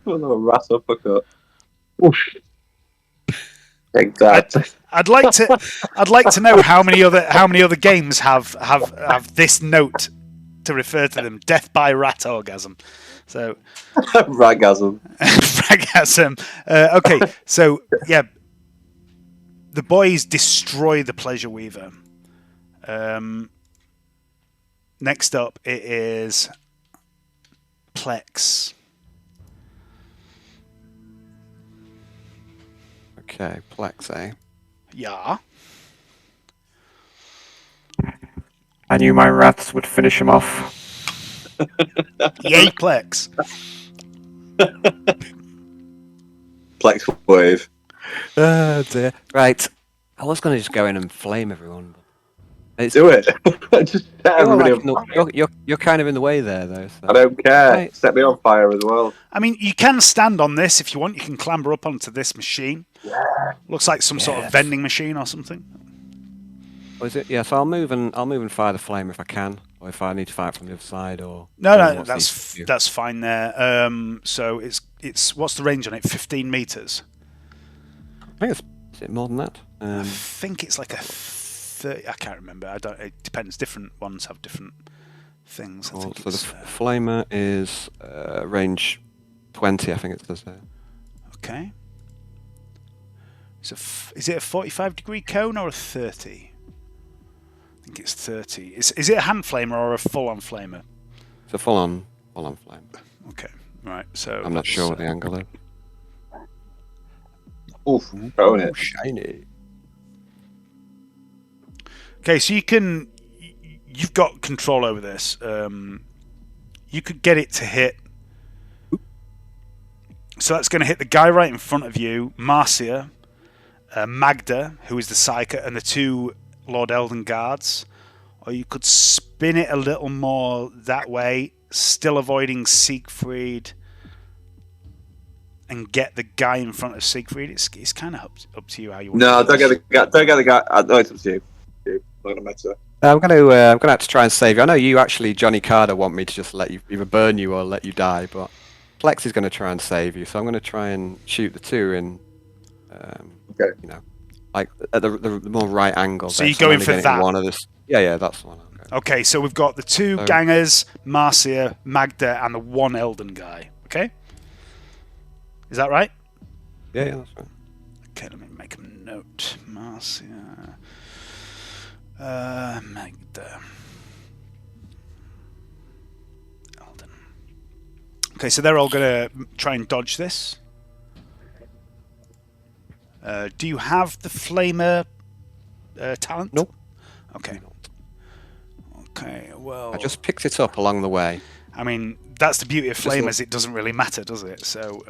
another rat uppercut. Whoosh. Take that. I'd like to know how many other games have this note to refer to them. Death by rat orgasm. So Ragasm. Ragasm. Okay, so yeah, the boys destroy the Pleasure Weaver. Next up, it is Plex. Okay, Plex, eh? Yeah. I knew my rats would finish him off. Yay, Plex. Plex wave. Oh dear. Right. I was going to just go in and flame everyone. It's, Do it. Just set you're, everybody like, on fire. you're kind of in the way there, though. So. I don't care. Right. Set me on fire as well. I mean, you can stand on this if you want. You can clamber up onto this machine. Looks like some sort of vending machine or something. Was it? Yeah. So I'll move and fire the flame if I can. or if I need to fight from the other side, or No, what's the issue? that's fine there. So it's what's the range on it? 15 meters. I think is it more than that? I think it's like a 30. I can't remember. I don't. It depends. Different ones have different things. I Cool. think So the it's, flamer is range 20, I think it says there. okay. So is it a 45-degree cone or a 30? I think it's 30. Is it a hand flamer or a full-on flamer? It's a full-on flame. Okay, right. So I'm not sure what the angle is. Oof, throwing Oh, it. shiny. Okay, so you've got control over this. You could get it to hit. So that's going to hit the guy right in front of you, Marcia, Magda, who is the Psyker, and the two Lord Elden guards. Or you could spin it a little more that way, still avoiding Siegfried, and get the guy in front of Siegfried. It's kind of up to you how you want No, to do don't this. get the guy. No, it's up to you. Not gonna matter. I'm gonna have to try and save you. I know you actually, Johnny Carter, want me to just let you either burn you or let you die, but Plex is gonna try and save you, so I'm gonna try and shoot the two in. Okay. You know, like at the more right angle. So there, you're I'm going only for getting that? One of this. Yeah, that's the one. Okay. Okay, so we've got the two So- gangers, Marcia, Magda, and the one Elden guy. Okay? Is that right? Yeah, that's right. Okay, let me make a note. Marcia, Magda, Elden. Okay, so they're all going to try and dodge this. Do you have the flamer talent? Nope. Okay. Okay, well... I just picked it up along the way. I mean, that's the beauty of Just flamers. It doesn't really matter, does it? So,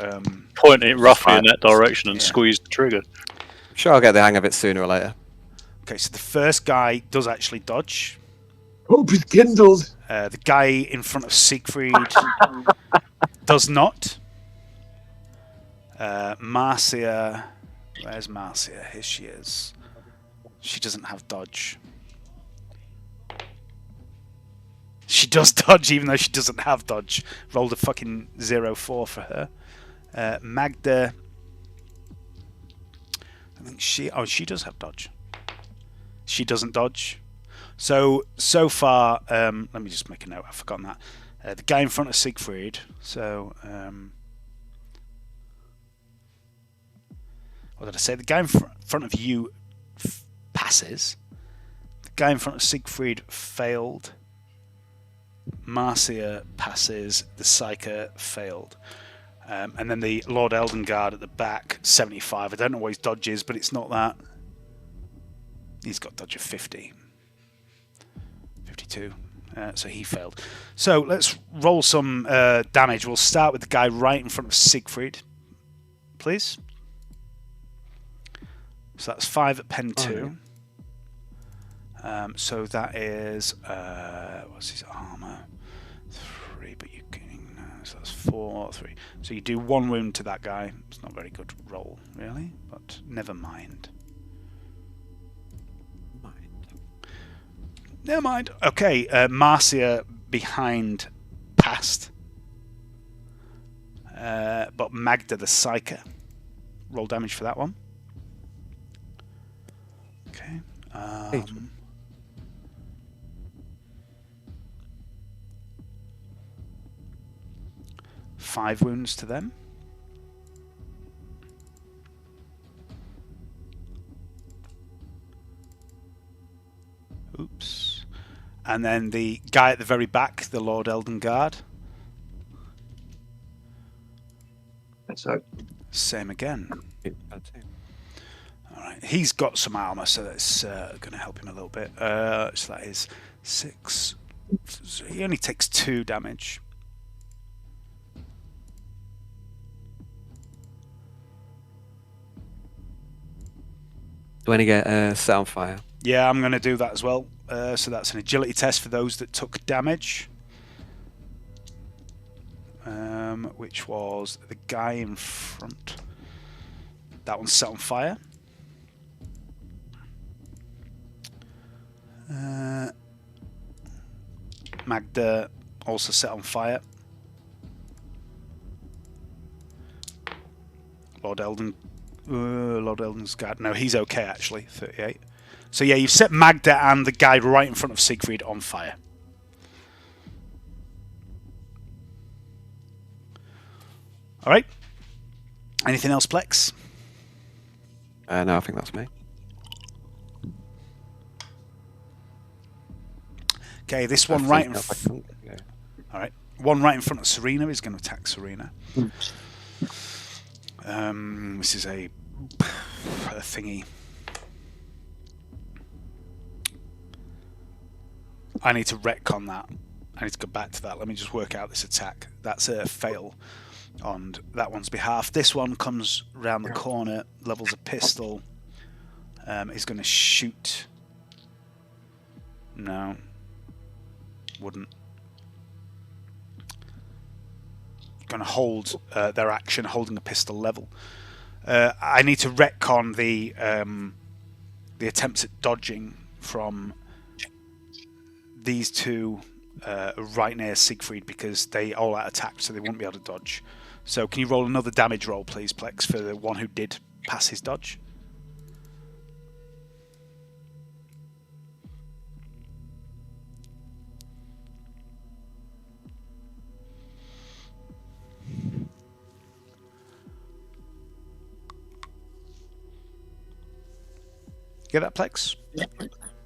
Point it roughly in Right. that direction and Yeah. squeeze the trigger. I'm sure I'll get the hang of it sooner or later. okay, so the first guy does actually dodge. Hope is kindled. The guy in front of Siegfried does not. Marcia, where's Marcia? Here she is. She doesn't have dodge. She does dodge even though she doesn't have dodge. Rolled a fucking 0-4 for her. Magda, I think she does have dodge. She doesn't dodge. So far, let me just make a note. I've forgotten that. The guy in front of Siegfried. So, what did I say? The guy in front of you passes. The guy in front of Siegfried failed. Marcia passes. The Psyker failed. And then the Lord Elden Guard at the back, 75. I don't know what his dodge is, but it's not that. He's got dodge of 50. 52. So he failed. So let's roll some damage. We'll start with the guy right in front of Siegfried, please. So that's 5 at pen 2. So that is what's his armor? 3, but you can. So that's 4, 3. So you do 1 wound to that guy. It's not a very good roll, really, but never mind. Never mind. Okay, Marcia behind passed. But Magda the Psyker. Roll damage for that one. Okay. 5 wounds to them. Oops. And then the guy at the very back, the Lord Elden Guard. So Same again. Alright, he's got some armor, so that's going to help him a little bit. So that is 6. So he only takes 2 damage. Do any get set on fire? Yeah, I'm going to do that as well. So that's an agility test for those that took damage. Which was the guy in front. That one's set on fire. Magda also set on fire. Lord Eldon's guard. No, he's okay actually. 38. So yeah, you've set Magda and the guy right in front of Siegfried on fire. All right. Anything else, Plex? No, I think that's me. Okay, this one right in front. Yeah. All right, one right in front of Serena is going to attack Serena. This is a thingy. I need to retcon that. I need to go back to that. Let me just work out this attack. That's a fail on that one's behalf. This one comes round the corner, levels a pistol. Is going to shoot. No. Wouldn't. Going to hold their action, holding a pistol level. I need to retcon the attempts at dodging from these two right near Siegfried because they all out attacked, so they won't be able to dodge. So can you roll another damage roll, please, Plex, for the one who did pass his dodge? Get that, Plex?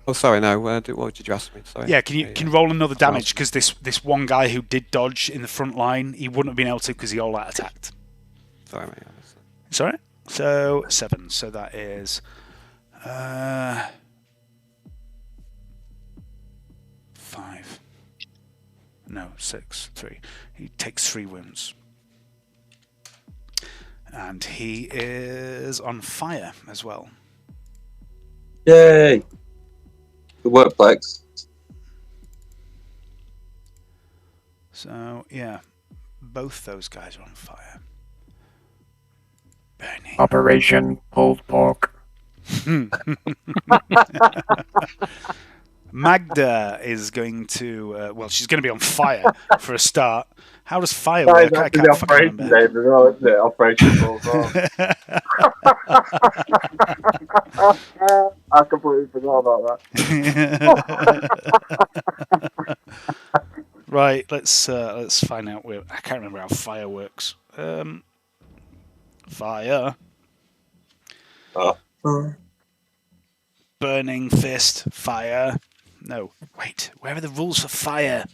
Oh, sorry, no. What did you ask me? Sorry. Yeah, can you roll another damage because this one guy who did dodge in the front line, he wouldn't have been able to because he all out attacked. Sorry, mate. Sorry. So 7. So that is 5. No, 6. 3. He takes 3 wounds, and he is on fire as well. Yay! Good work, Plex. So yeah, both those guys are on fire. Burning. Operation Pulled Pork. Magda is going to she's going to be on fire for a start. How does fire work? I can't fucking remember. Name as well, isn't it? Operation Bullseye. I completely forgot about that. Right, let's find out where. I can't remember how fire works. Fire. Burning fist. Fire. No, wait. Where are the rules for fire?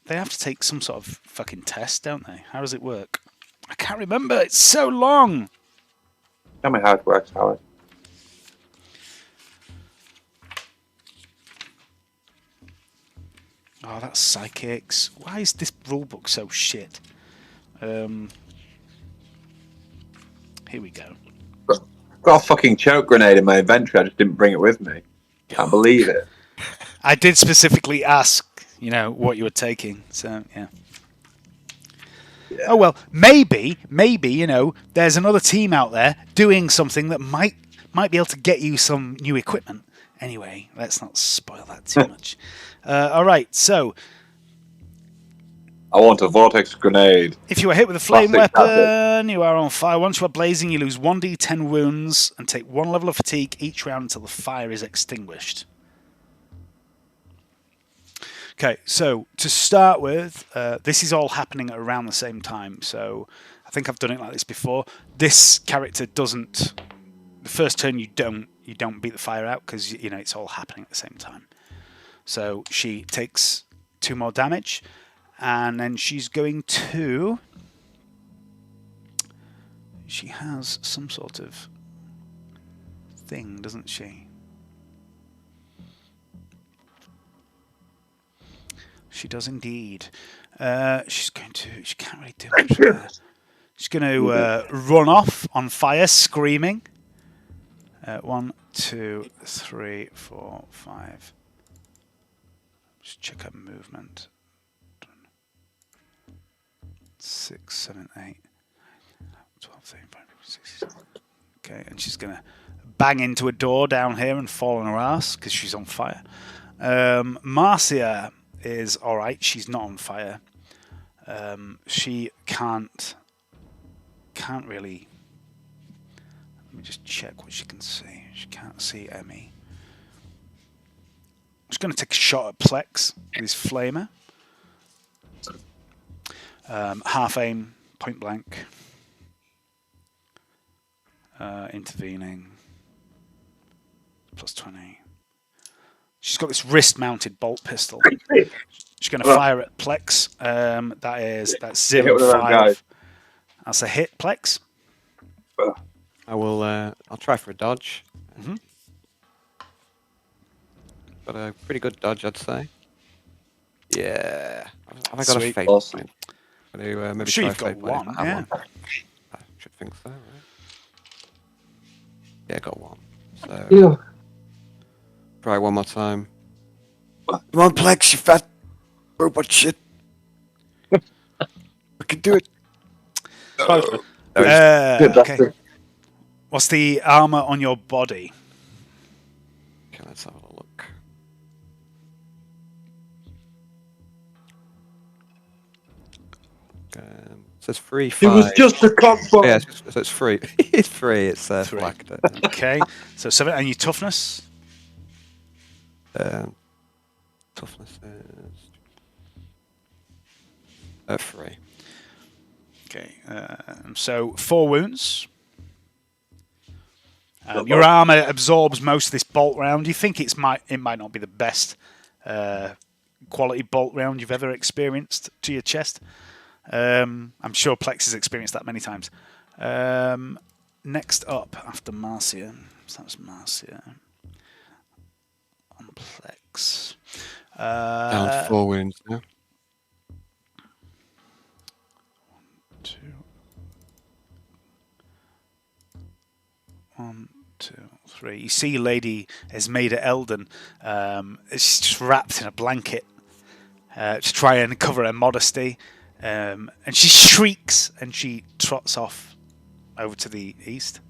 They have to take some sort of fucking test, don't they? How does it work? I can't remember. It's so long. Tell me how it works, Howard. Oh, that's psychics. Why is this rulebook so shit? Here we go. Got a fucking choke grenade in my inventory. I just didn't bring it with me. Can't believe it. I did specifically ask, what you were taking. So yeah. Oh well, maybe, there's another team out there doing something that might be able to get you some new equipment. Anyway, let's not spoil that too much. All right, so I want a vortex grenade. if you are hit with a flame Classic weapon, you are on fire. Once you are blazing, you lose 1d10 wounds and take 1 level of fatigue each round until the fire is extinguished. Okay, so to start with, this is all happening at around the same time. So I think I've done it like this before. This character doesn't. The first turn you don't beat the fire out because it's all happening at the same time. So she takes 2 more damage, and then she's going to. She has some sort of thing, doesn't she? She does indeed. She's going to. She can't really do much there. She's going to run off on fire, screaming. 1, 2, 3, 4, 5. Just check her movement. 6, 7, 8, 12, 13, 14, 16, Okay, and she's going to bang into a door down here and fall on her ass because she's on fire. Marcia is all right. She's not on fire. She can't really. Let me just check what she can see. She can't see Emmy. She's going to take a shot at Plex with his flamer. Half aim, point blank. Intervening. Plus 20. She's got this wrist-mounted bolt pistol. She's going to fire at Plex. That's Hit one of them 0-5. guys. That's a hit, Plex. I will. I'll try for a dodge. Mhm. Got a pretty good dodge, I'd say. Yeah. Have I got a Sweet. fate Awesome. point? Maybe I'm sure try you've got fate point if one. I have Yeah. one. I should think so, right? Yeah, got one. So Yeah. try one more time. Come on, Plex, you fat robot shit. I can do it. Closer. Okay. What's the armor on your body? Okay, let's have a look. It says free. It was just a combo. Yeah, so it's free. It's free. It's 3. black. Okay. So 7. And your toughness? Toughness is 3. Okay. So 4 wounds. Your armor absorbs most of this bolt round. You think it might not be the best quality bolt round you've ever experienced to your chest. I'm sure Plex has experienced that many times. Next up, after Marcia, so that's Marcia on Plex. Down to 4 wounds now. 2. 1, 2, 3. You see, Lady Esmeda Eldon. She's just wrapped in a blanket to try and cover her modesty. And she shrieks and she trots off over to the east.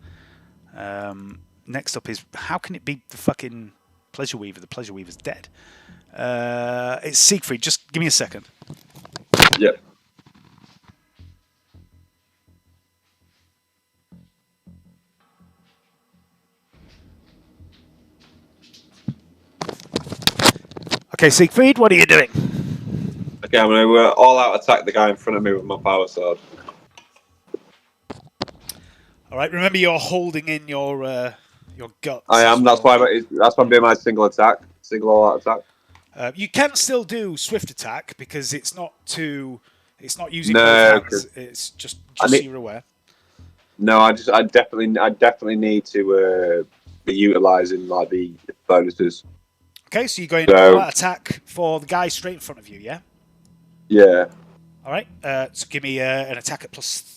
Next up is, how can it be the fucking Pleasure Weaver? The Pleasure Weaver's dead. It's Siegfried. Just give me a second. Yep. Okay, Siegfried, what are you doing? Okay, I'm going to all out attack the guy in front of me with my power sword. All right, remember you're holding in your guts. I am. as That's well. why. That's why I'm doing my single attack. Single all out attack. You can still do swift attack because it's not using No, both hands. It's just I so need- you're aware. No, I definitely need to be utilising like the bonuses. Okay, so you're going So- all out attack for the guy straight in front of you, yeah? Yeah. All right. So give me an attack at plus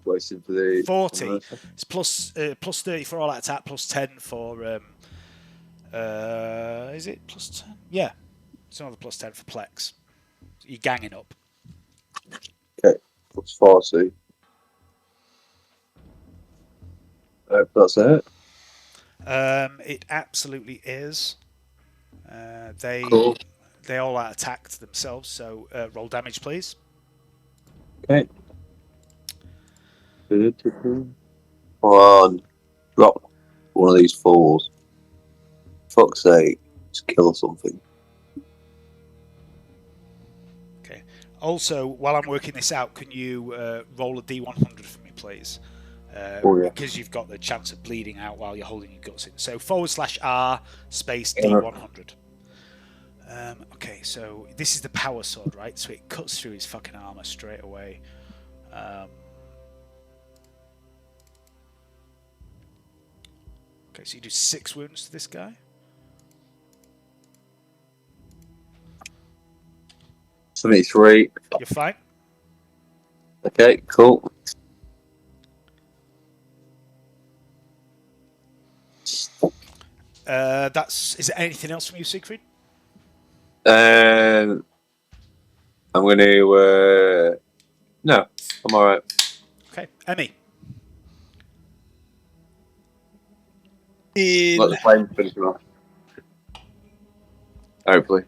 Waiting for the 40. It's plus 30 for all out attack, plus 10 for is it plus 10? Yeah. It's another plus 10 for Plex. So you're ganging up. Okay, plus 40. That's it. It absolutely is. They Cool. they all out attacked themselves. So roll damage, please. Okay. Come on, drop one of these fools. Fuck's sake, just kill something. Okay. Also, while I'm working this out, can you roll a D100 for me, please? Oh, yeah. Because you've got the chance of bleeding out while you're holding your guts in. So /R space D100. Okay, so this is the power sword, right? So it cuts through his fucking armor straight away. Okay, so you do 6 wounds to this guy. 73. You're fine. Okay, cool. Is there anything else from you, Siegfried? I'm going to. No, I'm alright. Okay, Emmy. Let the flames finish him off. Hopefully.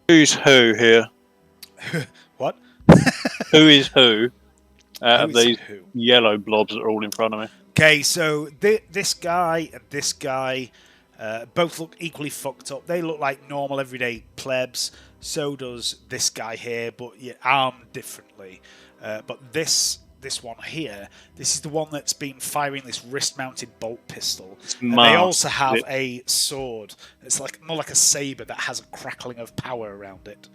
Who's who here? What? Who is who out of Who is these who? yellow blobs that are all in front of me? Okay, so this guy and this guy both look equally fucked up. They look like normal everyday plebs. So does this guy here, but armed differently. But this one here, this is the one that's been firing this wrist-mounted bolt pistol. And they also have a sword. It's like more like a saber that has a crackling of power around it.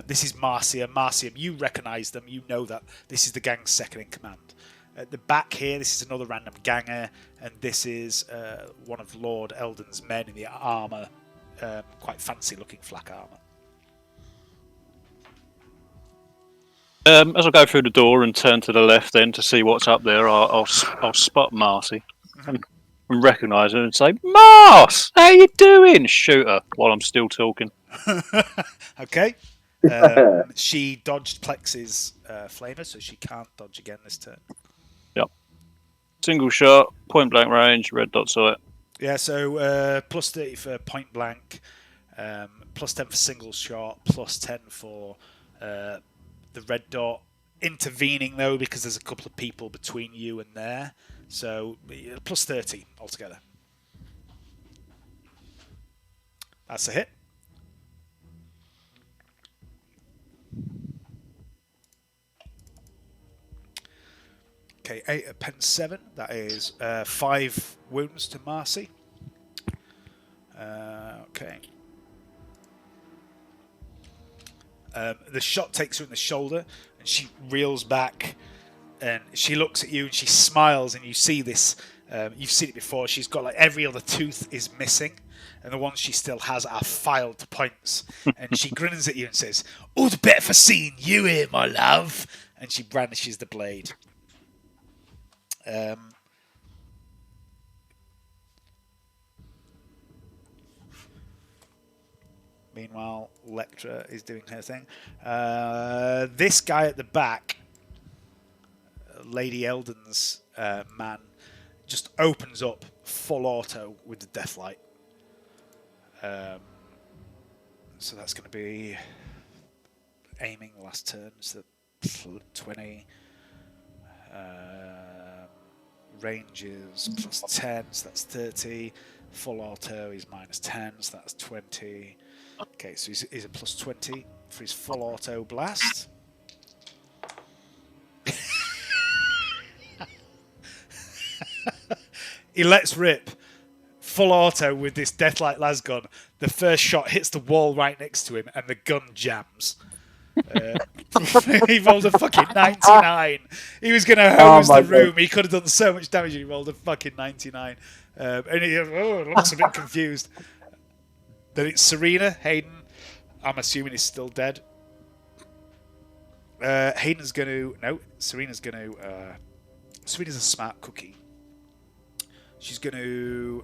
This is Marcia. Marcia, you recognise them. You know that this is the gang's second in command. At the back here, this is another random ganger, and this is one of Lord Eldon's men in the armour, quite fancy-looking flak armour. As I go through the door and turn to the left, then to see what's up there, I'll spot Marcy and recognise her and say, "Mars, how you doing?" Shoot her while I'm still talking. Okay. She dodged Plex's flamer, so she can't dodge again this turn. Yep. Single shot, point blank range, red dot sight. Yeah, so plus 30 for point blank, plus 10 for single shot, plus 10 for the red dot. Intervening though, because there's a couple of people between you and there, so plus 30 altogether. That's a hit. Okay, 8 at pen 7. That is 5 wounds to Marcy. Okay. The shot takes her in the shoulder, and she reels back, and she looks at you, and she smiles, and you see this. You've seen it before. She's got like every other tooth is missing, and the ones she still has are filed to points. And she grins at you and says, "All the better for seeing you here, my love." And she brandishes the blade. Meanwhile, Lectra is doing her thing. This guy at the back, Lady Eldon's man, just opens up full auto with the Deathlight. So that's going to be aiming last turn. So 20. Range is plus 10, so that's 30. Full auto is minus 10, so that's 20. Okay, so he's a plus 20 for his full auto blast. He lets rip full auto with this Deathlight lasgun. The first shot hits the wall right next to him, and the gun jams. He rolled a fucking 99. He was going to hose the room. God. He could have done so much damage, and he rolled a fucking 99. And he looks a bit confused. Then it's Serena. Hayden, I'm assuming, is still dead. Hayden's going to... No, Serena's going to... Serena's a smart cookie. She's going to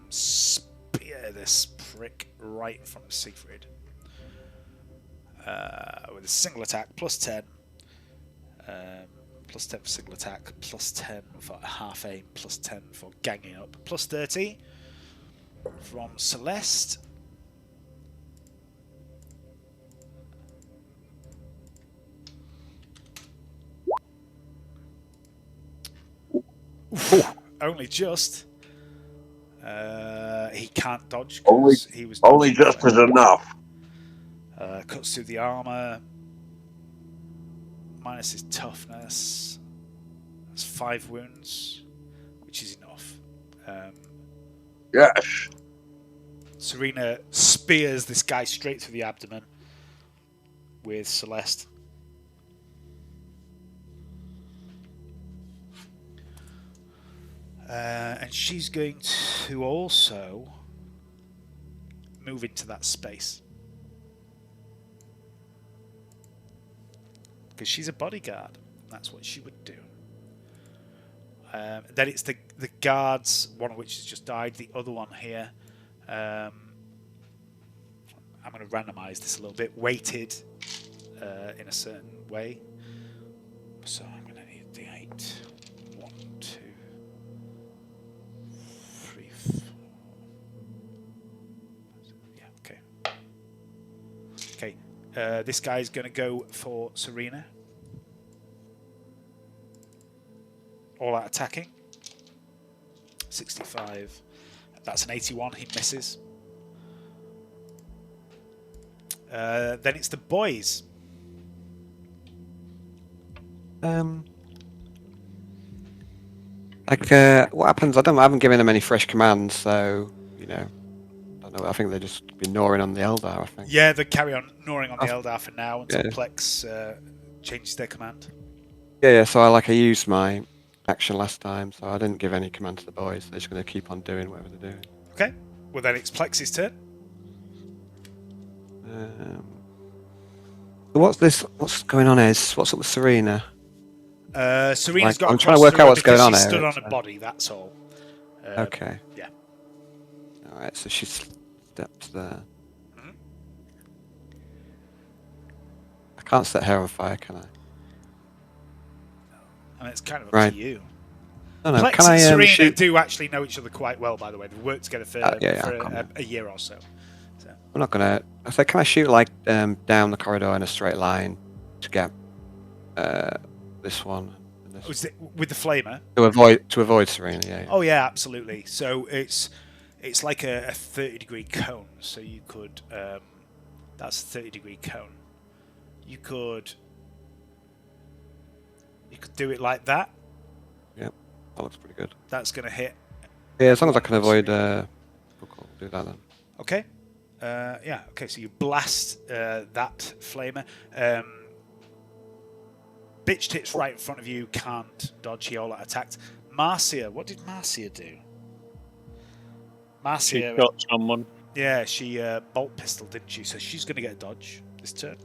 spear this prick right in front of Siegfried. With a single attack, plus 10. Plus 10 for single attack, plus 10 for half aim, plus 10 for ganging up, plus 30 from Celeste. Only just. He can't dodge. He was only just is enough. Cuts through the armor. Minus his toughness. That's 5 wounds, which is enough. Yes. Serena spears this guy straight through the abdomen with Celeste. And she's going to also move into that space. Because she's a bodyguard. That's what she would do. Then it's the guards, one of which has just died. The other one here, I'm going to randomize this a little bit. Weighted in a certain way. So I'm going to need D8. 1, 2, 3, 4. Yeah, okay. Okay, this guy's going to go for Serena. All out attacking. 65. That's an 81. He misses. Then it's the boys. What happens? I haven't given them any fresh commands, so I don't know. I think they've just been gnawing on the Eldar. I think. Yeah, they carry on gnawing on the Eldar for now until Yeah. Plex changes their command. Yeah. So I used my action last time, so I didn't give any command to the boys. They're just going to keep on doing whatever they're doing. Okay. Well, then it's Plex's turn. What's this? What's going on? What's up with Serena? Serena's got. I'm trying to across work the out room what's going because on she's here, stood on it's, a body. That's all. Okay. Yeah. All right. So she stepped there. Mhm. I can't set her on fire, can I? And it's kind of up Right. to you. No, no. Plex Can I and Serena shoot? do actually know each other quite well, by the way. They've worked together for, a year or so. I'm not gonna. I said, can I shoot down the corridor in a straight line to get this one? And this Was it with the flamer? to avoid Serena? Yeah. Oh yeah, absolutely. So it's like a 30-degree cone. So you could that's a 30-degree cone. You could do it like that. That looks pretty good. That's going to hit. Yeah, as long as I can avoid. Cool, do that then. Okay. Yeah. Okay. So you blast that flamer. Bitch tits right in front of you. Can't dodge. He all out attacked. Marcia. What did Marcia do? Marcia. She shot someone. Yeah, she bolt pistol, didn't she? So she's going to get a dodge this turn.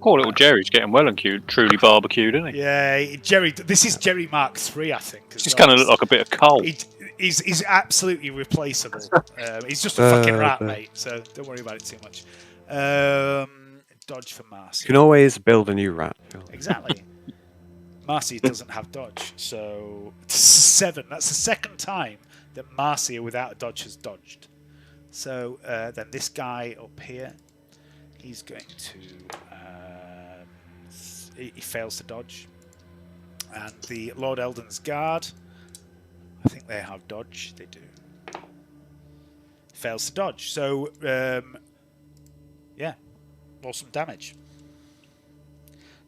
Poor little Jerry's getting well and cute, truly barbecued, isn't he? Yeah, Jerry. This is Jerry Mark III, I think. He's going to look like a bit of coal. He's absolutely replaceable. He's just a fucking rat, mate. So don't worry about it too much. Dodge for Marcy. You can always build a new rat. Exactly. Marcy doesn't have dodge, so 7. That's the second time that Marcy without a dodge has dodged. So then this guy up here, he's going to. He fails to dodge. And the Lord Eldon's Guard, I think they have dodge. They do. Fails to dodge. So, yeah, roll some damage.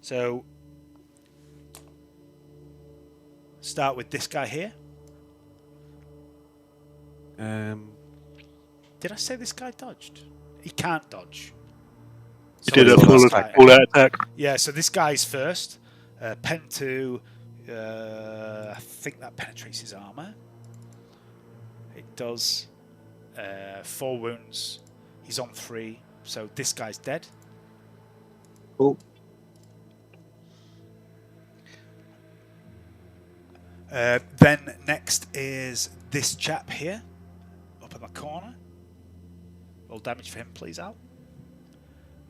So, start with this guy here. Did I say this guy dodged? He can't dodge. He did a this full guy. out attack. Yeah, so this guy's first. Pen 2, I think that penetrates his armor. It does. 4 wounds. He's on 3, so this guy's dead. Cool. Then next is this chap here, up in the corner. Roll damage for him, please, Al.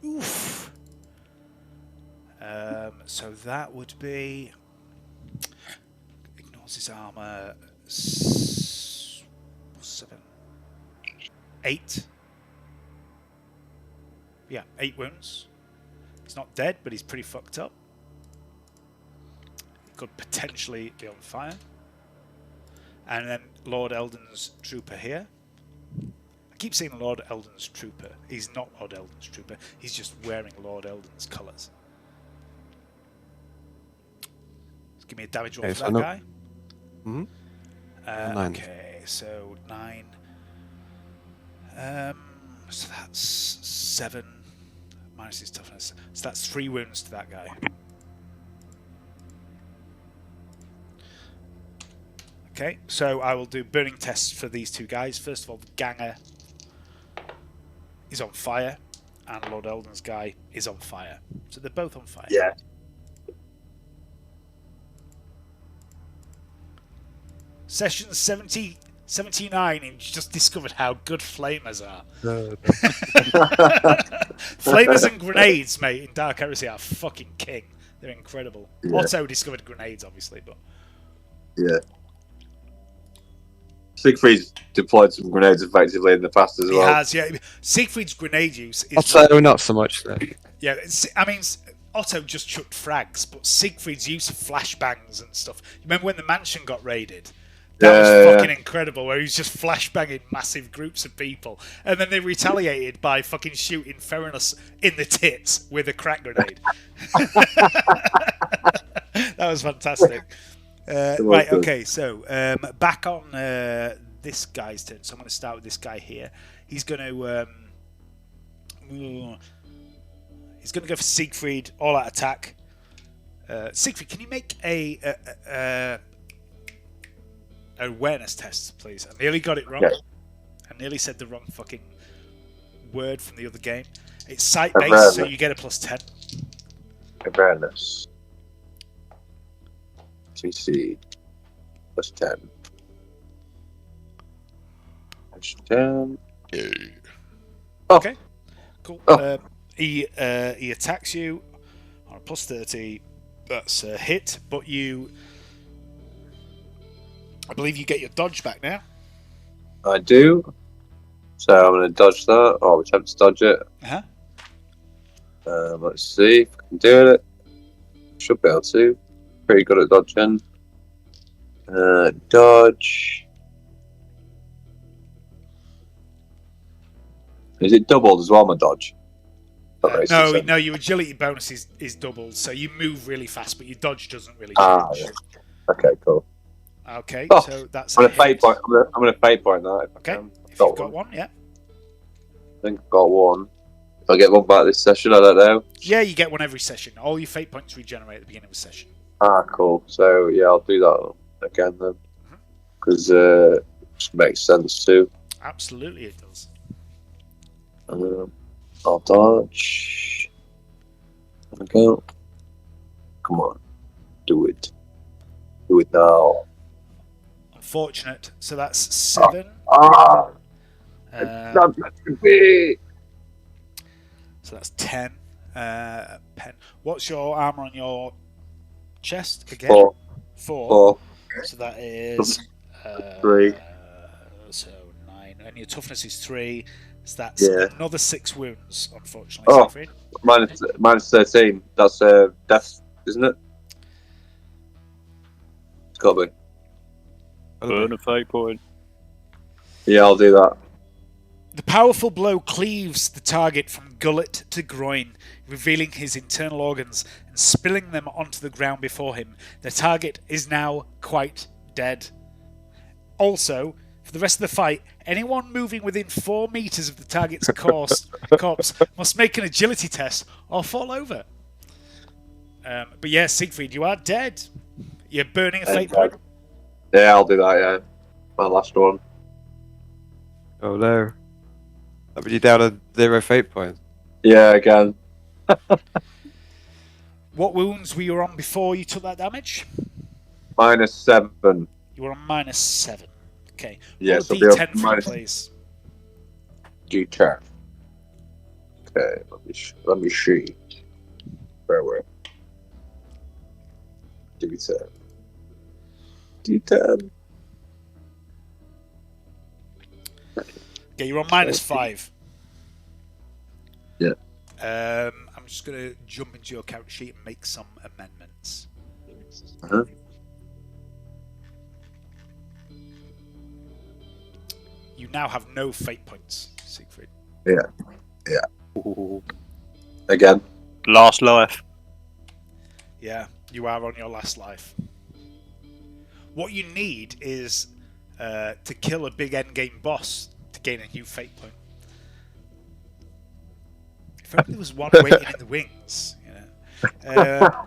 Oof. So that would be ignores his armor. 7, 8. Yeah, 8 wounds. He's not dead, but he's pretty fucked up. He could potentially be on fire. And then Lord Eldon's trooper here. I keep saying Lord Eldon's trooper. He's not Lord Eldon's trooper. He's just wearing Lord Eldon's colours. Let's give me a damage roll for that guy. Mm-hmm. 9. Okay, so 9. So that's 7 minus his toughness. So that's 3 wounds to that guy. Okay, so I will do burning tests for these two guys. First of all, the Ganger is on fire, and Lord Eldon's guy is on fire. So they're both on fire. Yeah. Session 79, and you just discovered how good flamers are. Flamers and grenades, mate, in Dark Heresy are fucking king. They're incredible. Yeah. Otto discovered grenades, obviously, but Yeah. Siegfried's deployed some grenades effectively in the past as he well. has. Yeah, Siegfried's grenade use is. Also, not so much though. Yeah, I mean, Otto just chucked frags, but Siegfried's use of flashbangs and stuff. You remember when the mansion got raided? That was fucking incredible, where he was just flashbanging massive groups of people, and then they retaliated by fucking shooting Theranos in the tits with a crack grenade. That was fantastic. Right, okay, so back on this guy's turn. So I'm going to start with this guy here. He's going to go for Siegfried, all-out attack. Siegfried, can you make a awareness test, please? I nearly got it wrong. Yeah. I nearly said the wrong fucking word from the other game. It's sight-based, so you get a +10. Awareness. CC. +10. +10. Oh. Okay, cool. Oh. He attacks you on a +30. That's a hit, but I believe you get your dodge back now. I do. So I'm going to dodge that, or attempt to dodge it. Uh-huh. Let's see if I can do it. Should be able to. Pretty good at dodging. Dodge. Is it doubled as well, my dodge? No, your agility bonus is doubled, so you move really fast, but your dodge doesn't really change. Yeah. Okay, cool. Okay, Oh, so that's I'm a gonna fate hit. point. I'm gonna fate point that. If I Okay, can. if you've got one, yeah. I think I've got one. If I get one back this session, I don't know. Yeah, you get one every session. All your fate points regenerate at the beginning of a session. Ah, cool. So yeah, I'll do that again then, because just makes sense too. Absolutely, it does. I'll dodge. There we go. Come on, do it. Do it now. Unfortunate. So that's 7. Ah, it's not meant to be. So that's 10. Pen. What's your armor on your chest again? 4. 4. So that is 3. So 9. And your toughness is 3. So that's Yeah. another 6 wounds, unfortunately, Oh. Siegfried. minus 13. That's death, isn't it? It's got to be. Burn a fate point. Yeah, I'll do that. The powerful blow cleaves the target from gullet to groin, revealing his internal organs and spilling them onto the ground before him. The target is now quite dead. Also, for the rest of the fight, anyone moving within 4 meters of the target's corpse must make an agility test or fall over. But yeah, Siegfried, you are dead. You're burning a fate point. Yeah, I'll do that, yeah. My last one. Oh no. That put you down a 0 fate point. Yeah, again. What wounds were you on before you took that damage? minus 7. You were on -7. Okay. Yeah, Roll so a be up D10 for me, minus- please. D10. Okay, let me see. Where? D10. D10. Okay, you're on -5. Yeah. I'm just going to jump into your character sheet and make some amendments. Uh-huh. You now have no fate points, Siegfried. Again. Last life. Yeah, you are on your last life. What you need is to kill a big endgame boss to gain a new fate point. If only there was one waiting in the wings, you know.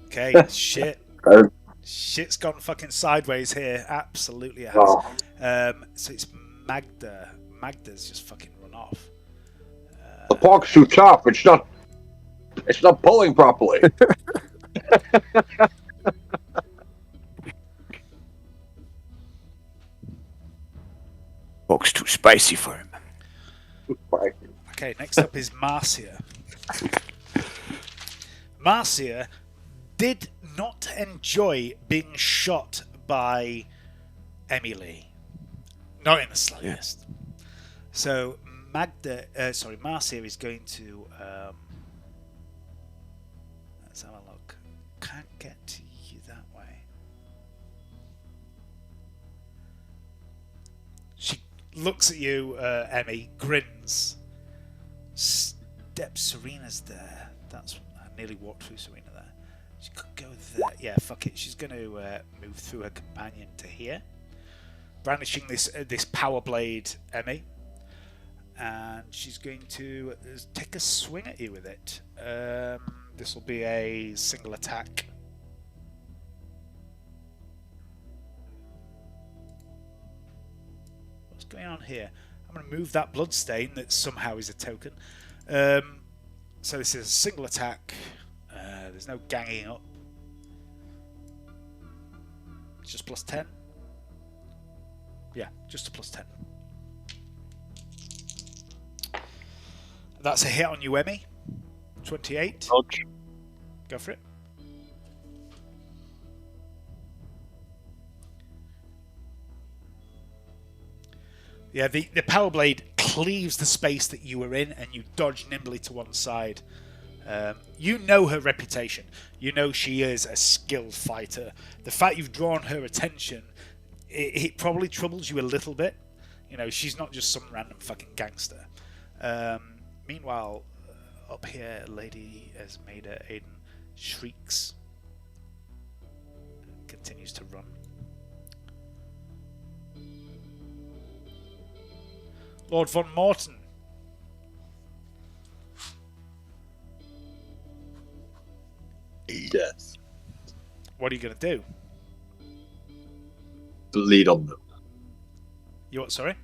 Okay, shit. Shit's gone fucking sideways here. Absolutely it has. Oh. So it's Magda. Magda's just fucking run off. The pork's too tough. It's not pulling properly. Pork's too spicy for him. Okay, next up is Marcia. Marcia did not enjoy being shot by Emily. Not in the slightest. So Marcia is going to. Let's have a look. Can't get to you that way. She looks at you, Emmy, grins. Serena's there. I nearly walked through Serena there. She could go there. Yeah, fuck it. She's going to move through her companion to here, brandishing this power blade, Emmy, and she's going to take a swing at you with it. This will be a single attack. What's going on here? I'm going to move that bloodstain that somehow is a token. So this is a single attack. There's no ganging up. It's just plus 10. Yeah, just a plus 10. That's a hit on you, Emmy. 28. Dodge. Go for it. Yeah, the power blade cleaves the space that you were in, and you dodge nimbly to one side. You know her reputation. You know she is a skilled fighter. The fact you've drawn her attention, it probably troubles you a little bit. You know, she's not just some random fucking gangster. Meanwhile, up here, Lady Esmeda Aiden shrieks. Continues to run. Lord von Morton. Yes. What are you going to do? Bleed on them. You what, sorry?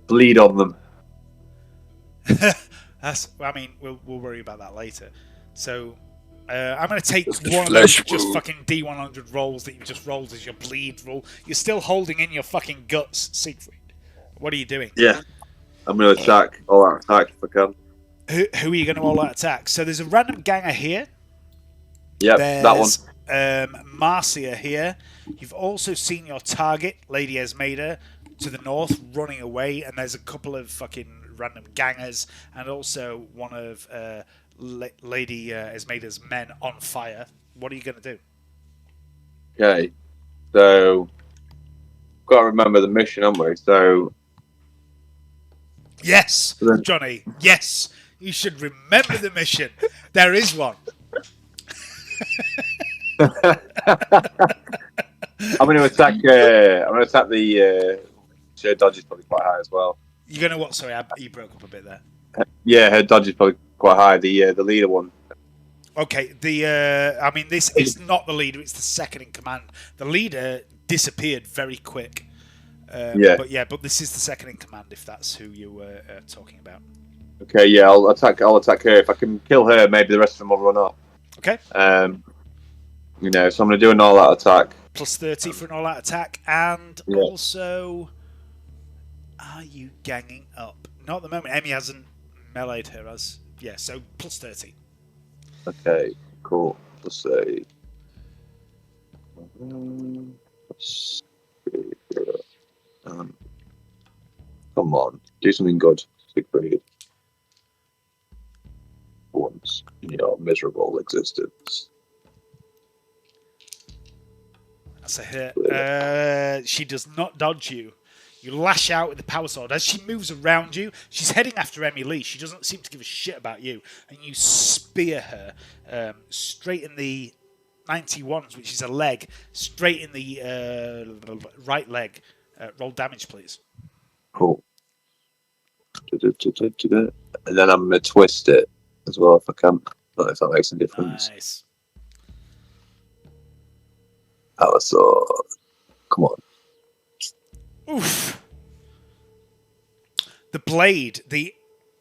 Bleed on them. I mean, we'll worry about that later. So, I'm going to take Just the one of those flesh just wound. fucking D100 rolls that you've just rolled as your bleed roll. You're still holding in your fucking guts, Siegfried. What are you doing? Yeah. I'm going to attack. All out attack if I can. Who are you going to all out attack? So there's a random ganger here. Yep, There's, that one. Marcia here. You've also seen your target, Lady Esmeda, to the north, running away, and there's a couple of fucking random gangers, and also one of Lady Esmeda's men on fire. What are you going to do? Okay. So, got to remember the mission, haven't we? So, Yes, Then- Johnny. Yes, you should remember the mission. There is one. I'm going to attack. I'm going to attack the. Her dodge is probably quite high as well. You're going to what? Sorry, you broke up a bit there. Yeah, her dodge is probably quite high. The leader one. Okay, I mean, this is not the leader, it's the second in command. The leader disappeared very quick. But this is the second in command, if that's who you were talking about. Okay, yeah, I'll attack her. If I can kill her, maybe the rest of them will run off. Okay. You know, so I'm going to do an all-out attack. Plus 30 for an all-out attack, and Yeah. also, are you ganging up? Not at the moment. Emmy hasn't meleeed her as... Yeah, so plus 30. Okay, cool. Let's say. Come on, do something good, Siegfried. Once in your miserable existence. That's a hit. She does not dodge you. You lash out with the power sword. As she moves around you, she's heading after Emmy Lee. She doesn't seem to give a shit about you. And you spear her straight in the 91s, which is a leg, straight in the right leg. Roll damage, please. Cool. And then I'm going to twist it as well if I can. I don't know if that makes a difference. Nice. Power sword. Come on. Oof. The blade, the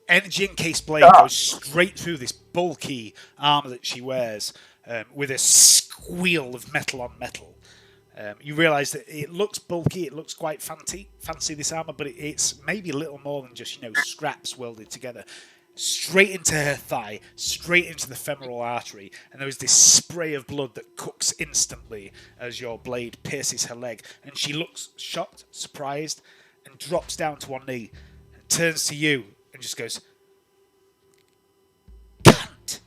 energy encased blade, goes straight through this bulky armor that she wears with a squeal of metal on metal. You realise that it looks bulky, it looks quite fancy this armor, but it's maybe a little more than just scraps welded together. straight into her thigh, straight into the femoral artery, and there was this spray of blood that cooks instantly as your blade pierces her leg, and she looks shocked, surprised, and drops down to one knee, and turns to you, and just goes, "Cunt!"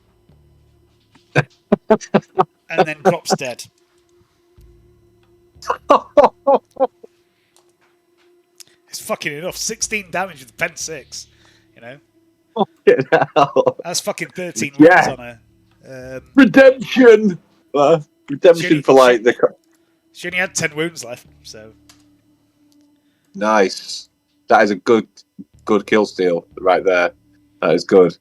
and then drops dead. It's fucking enough. 16 damage with pen 6, you know? Fucking hell. That's fucking 13 Yeah. wounds on her. Redemption! Redemption Shitty- for like the. She only had 10 wounds left, so... Nice. That is a good kill steal right there. That is good.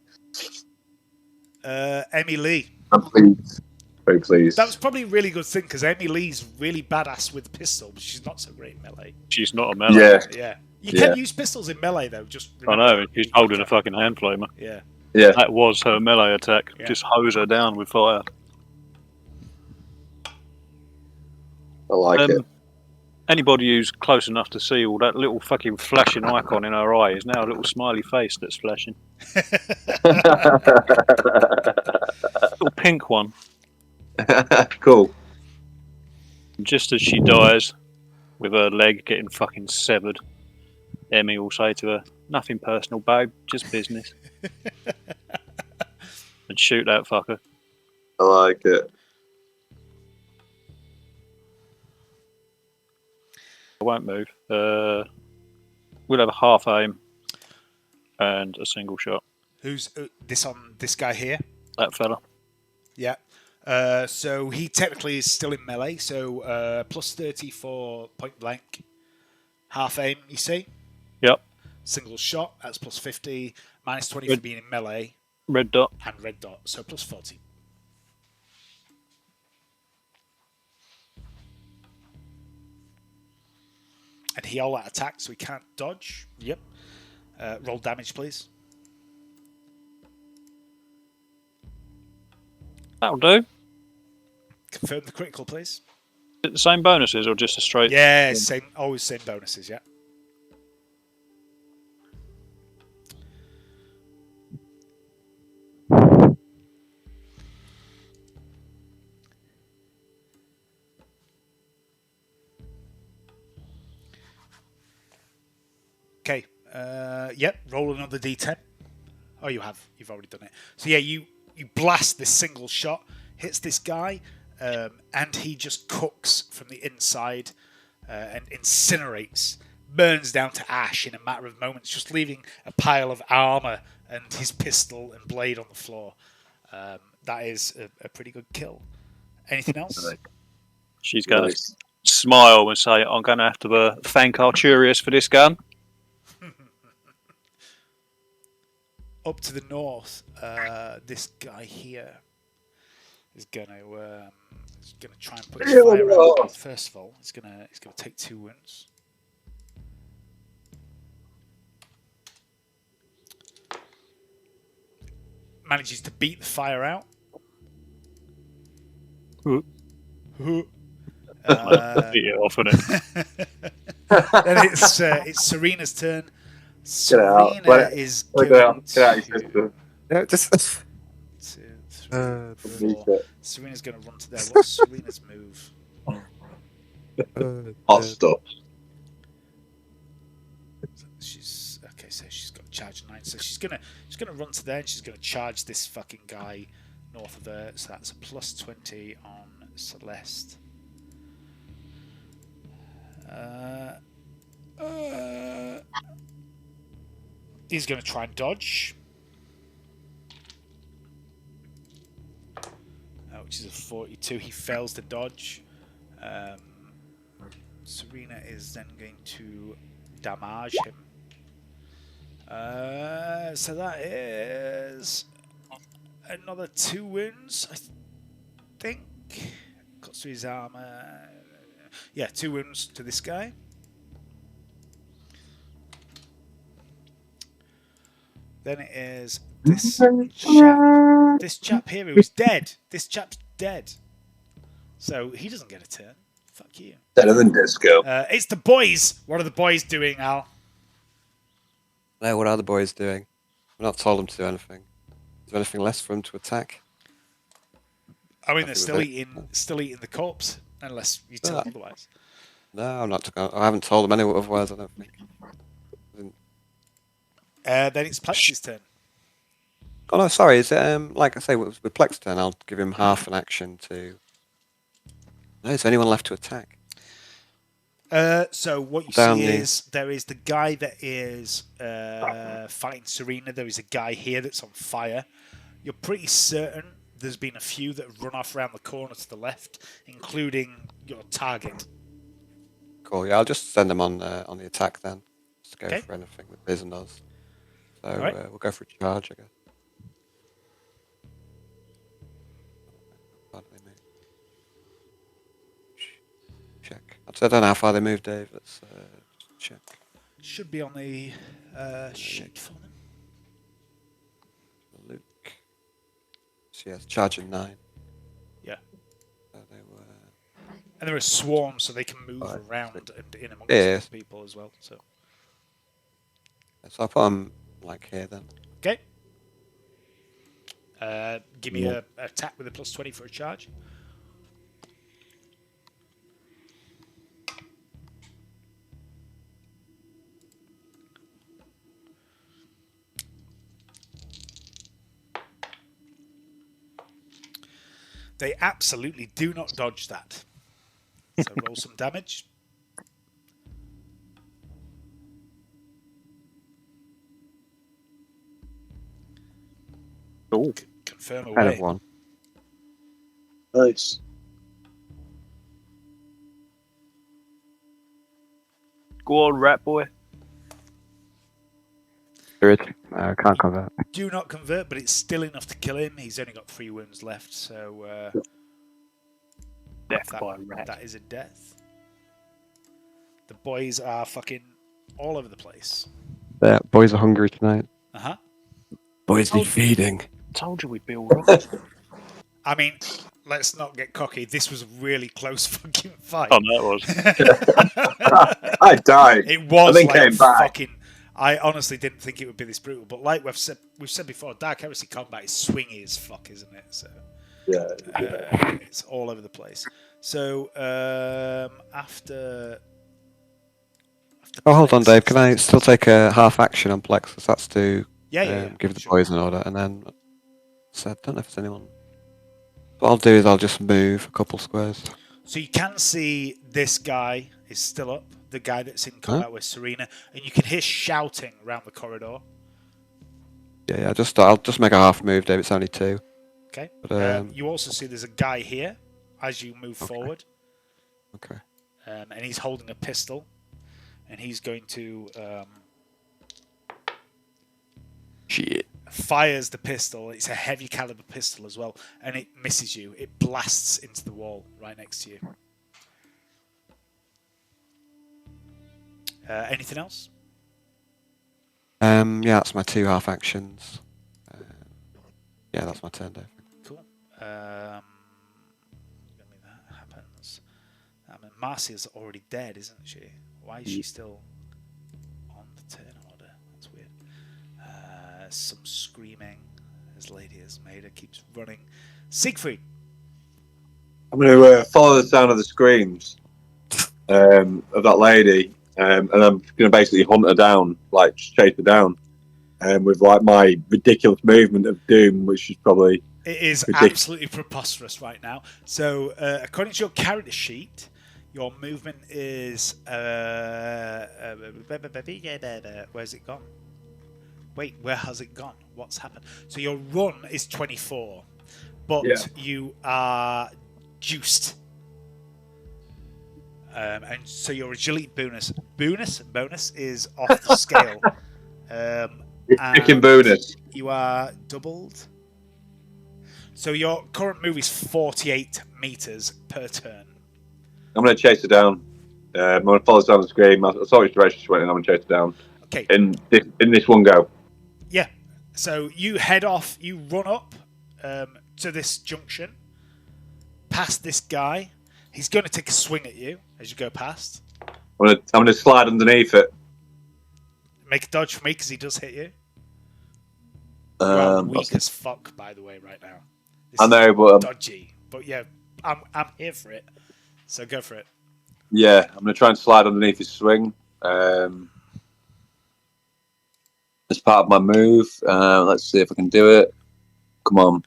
Emmy Lee. I'm pleased. Very pleased. That was probably a really good thing, because Emmy Lee's really badass with pistol, but she's not so great in melee. She's not a melee. Yeah. Yeah. You Yeah. can use pistols in melee, though. Just I remember. know. She's holding a fucking hand flamer. Yeah. Yeah. That was her melee attack. Yeah. Just hose her down with fire. I like it. Anybody who's close enough to see all that little fucking flashing icon in her eye is now a little smiley face that's flashing. Little pink one. Cool. And just as she dies, with her leg getting fucking severed, Emmy will say to her, "Nothing personal, babe, just business." And shoot that fucker. I like it. I won't move. We'll have a half aim and a single shot. Who's this guy here? That fella. Yeah. So he technically is still in melee, so plus 30 for point blank. Half aim, you see? Yep. Single shot, that's plus 50. Minus 20 Red- for being in melee. Red dot. And red dot, so plus 40. And he all out attack, so he can't dodge. Yep. Roll damage, please. That'll do. Confirm the critical, please. Is it the same bonuses or just a straight? Yeah, always same bonuses, yeah. Okay. Yep. Roll another d10. Oh, you have. You've already done it. So yeah, you blast this single shot, hits this guy, and he just cooks from the inside and incinerates, burns down to ash in a matter of moments, just leaving a pile of armor and his pistol and blade on the floor. That is a pretty good kill. Anything else? She's going Nice. to smile and say, "I'm going to have to thank Arturius for this gun." Up to the north, this guy here is going to try and put his fire out. First of all, he's going to take 2 wounds. Manages to beat the fire out. Ooh. Ooh. Beat it off, innit? Then it's Serena's turn. Get out. Serena is Get going out. Get out, you to... sister. No, just 2, 3, 4. Beat it. Serena's going to run to there. What's Serena's move? Hot stuff. She's okay. So she's got charge 9. So she's gonna run to there and she's gonna charge this fucking guy north of her. So that's a plus 20 on Celeste. He's gonna try and dodge. Which is a 42. He fails to dodge. Serena is then going to damage him. So that is another 2 wounds, I think. Cuts through his armor. Yeah, 2 wounds to this guy. Then it is this chap. This chap here who's dead. This chap's dead. So he doesn't get a turn. Fuck you. Better than disco. It's the boys. What are the boys doing, Al? no, what are the boys doing? I've not told them to do anything. Is there anything less for them to attack? I mean, Happy they're with it. still eating the corpse, unless you tell them otherwise. No, I'm not. I haven't told them anyway. Otherwise, I don't think. Then it's Plex's turn. Oh no, sorry. Is it like I say with Plex turn? I'll give him half an action to. No, is there anyone left to attack? So what you Down see the- is there is the guy that is fighting Serena. There is a guy here that's on fire. You're pretty certain there's been a few that have run off around the corner to the left, including your target. Cool. Yeah, I'll just send them on the attack then. Just go Okay. for anything that Biz and does. So Alright. we'll go for a charge, I guess. How do they move? Check. I don't know how far they moved, Dave. Let's check. Should be on the sheet for them. Luke. So yeah, it's charging 9. Yeah. So they were. And they're a swarm, so they can move Right. around and in amongst Yeah. other people as well. So So I put them like here then. okay. Give me a attack with a +20 for a charge. They absolutely do not dodge that. So roll some damage. Oh, Confirm Kind of away. one. Nice. go on, rat boy. Spirit. I can't convert. Do not convert, but it's still enough to kill him. He's only got 3 wounds left, so Death by rat. that is a death. The boys are fucking all over the place. Yeah, boys are hungry tonight. Uh-huh. Boys need feeding. Told you we'd be alright. I mean, let's not get cocky. This was a really close fucking fight. Oh, no, it was. I died. It was then like came back. fucking. I honestly didn't think it would be this brutal, but like we've said before, Dark Heresy combat is swingy as fuck, isn't it? So Yeah. it's all over the place. So after Oh, hold on, Plex- Dave. Can I still take a half action on Plex? 'Cause that's to Yeah, give the sure. boys an order, and then. So I don't know if there's anyone. What I'll do is I'll just move a couple squares. So you can see this guy is still up, the guy that's in combat with Serena, and you can hear shouting around the corridor. Yeah, I'll just make a half move, Dave. It's only 2. Okay. But, You also see there's a guy here as you move forward, Okay. and he's holding a pistol, and he's going to Shit. fires the pistol. It's a heavy caliber pistol as well, and it misses you. It blasts into the wall right next to you. Anything else? Yeah, that's my 2 half actions. Yeah, that's my turn, Dave. Cool. I mean, that happens. I mean, Marcia's already dead, isn't she? Why is she still on the turn order? That's weird. Some screaming. This lady has made her keeps running. Siegfried. I'm going to follow the sound of the screams of that lady, and I'm going to basically hunt her down, like just chase her down, with like my ridiculous movement of doom, which is probably It is ridiculous. absolutely preposterous right now. So, according to your character sheet, your movement is. Where's it gone? Wait, where has it gone? What's happened? So, your run is 24, but Yeah. you are juiced. And so, your agility bonus is off the scale. chicken and bonus. You are doubled. So your current move is 48 meters per turn. I'm going to chase her down. I'm going to follow the sound of the scream. I saw which direction she went, and I'm going to chase her down. Okay. In this one go. Yeah. So you head off. You run up to this junction, past this guy. He's going to take a swing at you as you go past. I'm going to slide underneath it. Make a dodge for me because he does hit you. You are That's weak as fuck, by the way, right now. This I is know, but dodgy. But yeah, I'm here for it. So go for it. yeah, I'm gonna try and slide underneath his swing. As part of my move. Let's see if I can do it. Come on,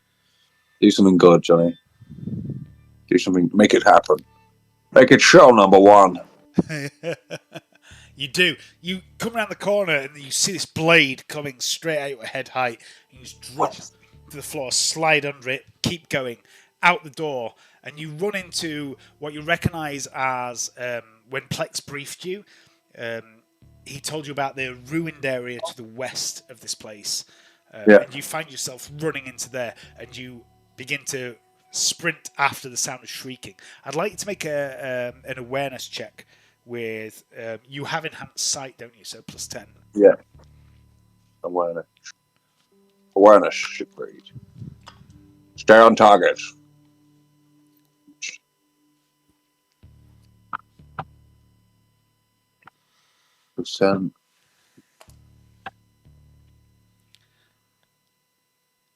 do something good, Johnny. Do something. Make it happen. Make it show, number one. You do. You come around the corner and you see this blade coming straight at your head height. And you just drop to the floor, slide under it, keep going out the door, and you run into what you recognise as when Plex briefed you. He told you about the ruined area to the west of this place, and you find yourself running into there, and you begin to sprint after the sound of shrieking. I'd like you to make an awareness check with you have enhanced sight, don't you? So +10. Yeah. Awareness. Awareness, Siegfried. Stay on target. Percent.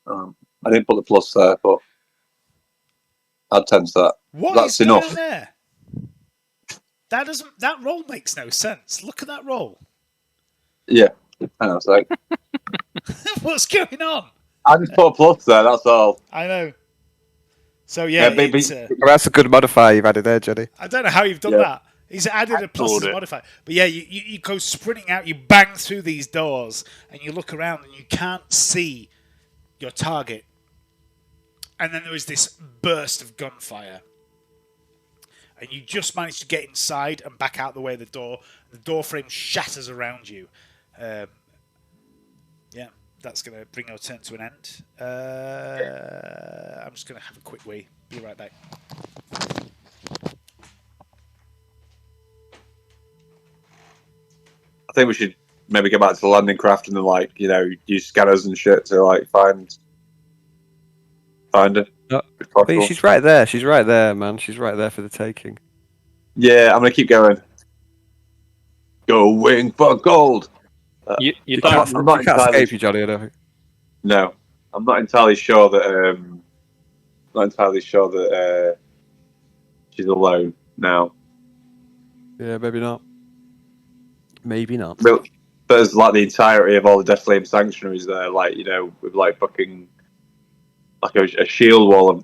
I didn't put the plus there, but add 10 to that. What That's is going enough. on there? That roll makes no sense. Look at that roll. Yeah. Hang on a sec. What's going on? I just put a plus there, that's all. I know. So yeah, it's, Well, that's a good modifier you've added there, Johnny. I don't know how you've done that. He's added a plus as a modifier. But yeah, you go sprinting out, you bang through these doors, and you look around and you can't see your target. And then there is this burst of gunfire. And you just manage to get inside and back out the way of the door. The door frame shatters around you. Yeah, that's going to bring your turn to an end. I'm just going to have a quick wee. Be right back. I think we should maybe get back to the landing craft and then, like, you know, use scanners and shit to, like, find her. No, but she's right there. She's right there, man. She's right there for the taking. Yeah, I'm gonna keep going. Going for gold. You She don't. can't, I'm not she can't entirely- escape you, Johnny. I don't think. No, I'm not entirely sure that. She's alone now. Yeah, maybe not. Maybe not. But there's like the entirety of all the Deathflame sanctuaries there, like, you know, with like fucking like a shield wall of,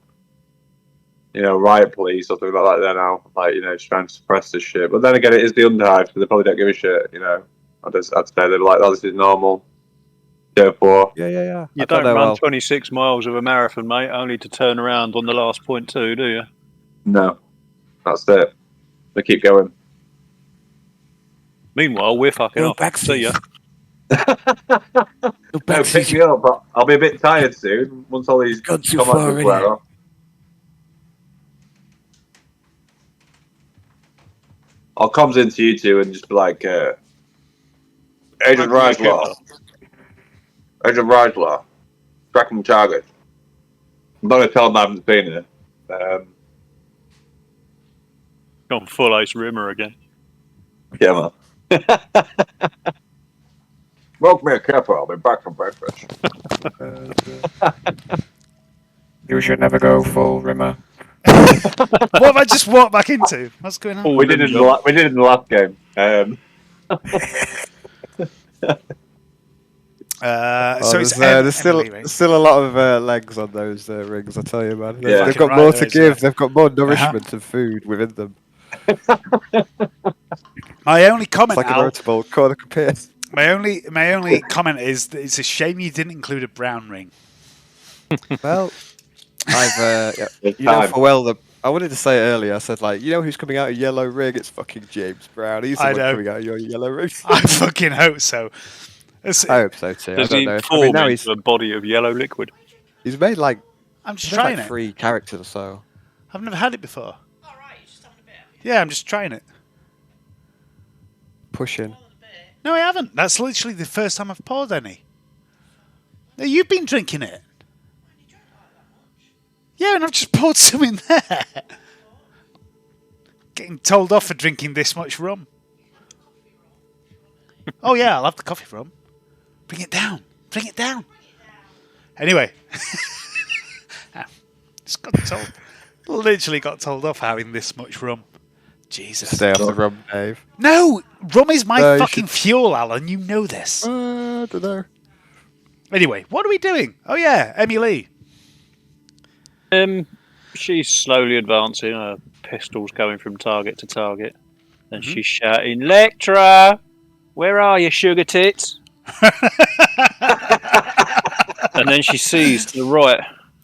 you know, riot police or something like that there now, like, you know, just trying to suppress this shit. But then again, it is the Underhive, so they probably don't give a shit, you know. I'd say they're like, oh, this is normal. Therefore, Yeah. You don't run 26 miles of a marathon, mate, only to turn around on the last point too, do you? no, that's it. They keep going. Meanwhile, we're fucking off. See ya. No, pick me up, but I'll be a bit tired soon once all these Gone too combat far guns wear off. I'll come into you two and just be like, Agent Reisler. Agent Reisler. Tracking target. I'm not going to tell them I haven't been here. Gone full Ace Rimmer again. Yeah, man. Smoke me a kipper, I'll be back for breakfast. You should never go full Rimmer. What have I just walked back into? What's going on? We did it in the last game. There's still a lot of legs on those rings, I tell you, man. Yeah. They've got Fucking more right, to there is, give. They've got more nourishment and food within them. My only comment, It's like a Al, notable cornucopia. my only comment is that it's a shame you didn't include a brown ring. Well, I've It's you know time. for well the. I wanted to say it earlier. I said, like, you know who's coming out of yellow ring? It's fucking James Brown. He's the I one know. coming out of your yellow ring. I fucking hope so. I hope so too. Does I he don't know. I form mean, now into a body of yellow liquid? he's made like I'm just he's made trying like it. 3 characters or so. I've never had it before. Yeah, I'm just trying it. Pushing. No, I haven't. That's literally the first time I've poured any. No, you've been drinking it. Yeah, and I've just poured some in there. Getting told off for drinking this much rum. Oh yeah, I'll have the coffee rum. Bring it down. Bring it down. Anyway, just got told, literally got told off having this much rum. Jesus. Stay off the rum, Dave. No, rum is my No, you fucking fuel, Alan. You know this. I don't know. Anyway, what are we doing? Oh yeah, Emmy Lee. She's slowly advancing. Her pistol's going from target to target, and she's shouting, "Lectra, where are you, sugar tits?" And then she sees to the right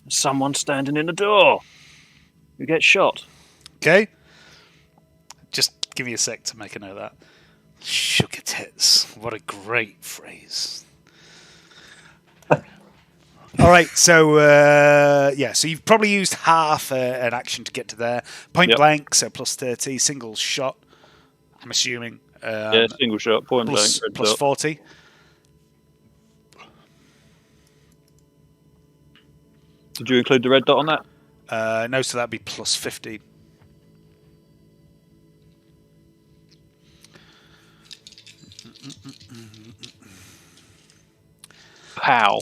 someone standing in the door. You get shot. Okay. Just give me a sec to make a note of that. Sugar tits. What a great phrase. All right, so so you've probably used half an action to get to there. Point blank, so plus 30. Single shot, I'm assuming. Yeah, single shot, point plus, blank. plus 40. Did you include the red dot on that? No, so that'd be plus 50. Pow.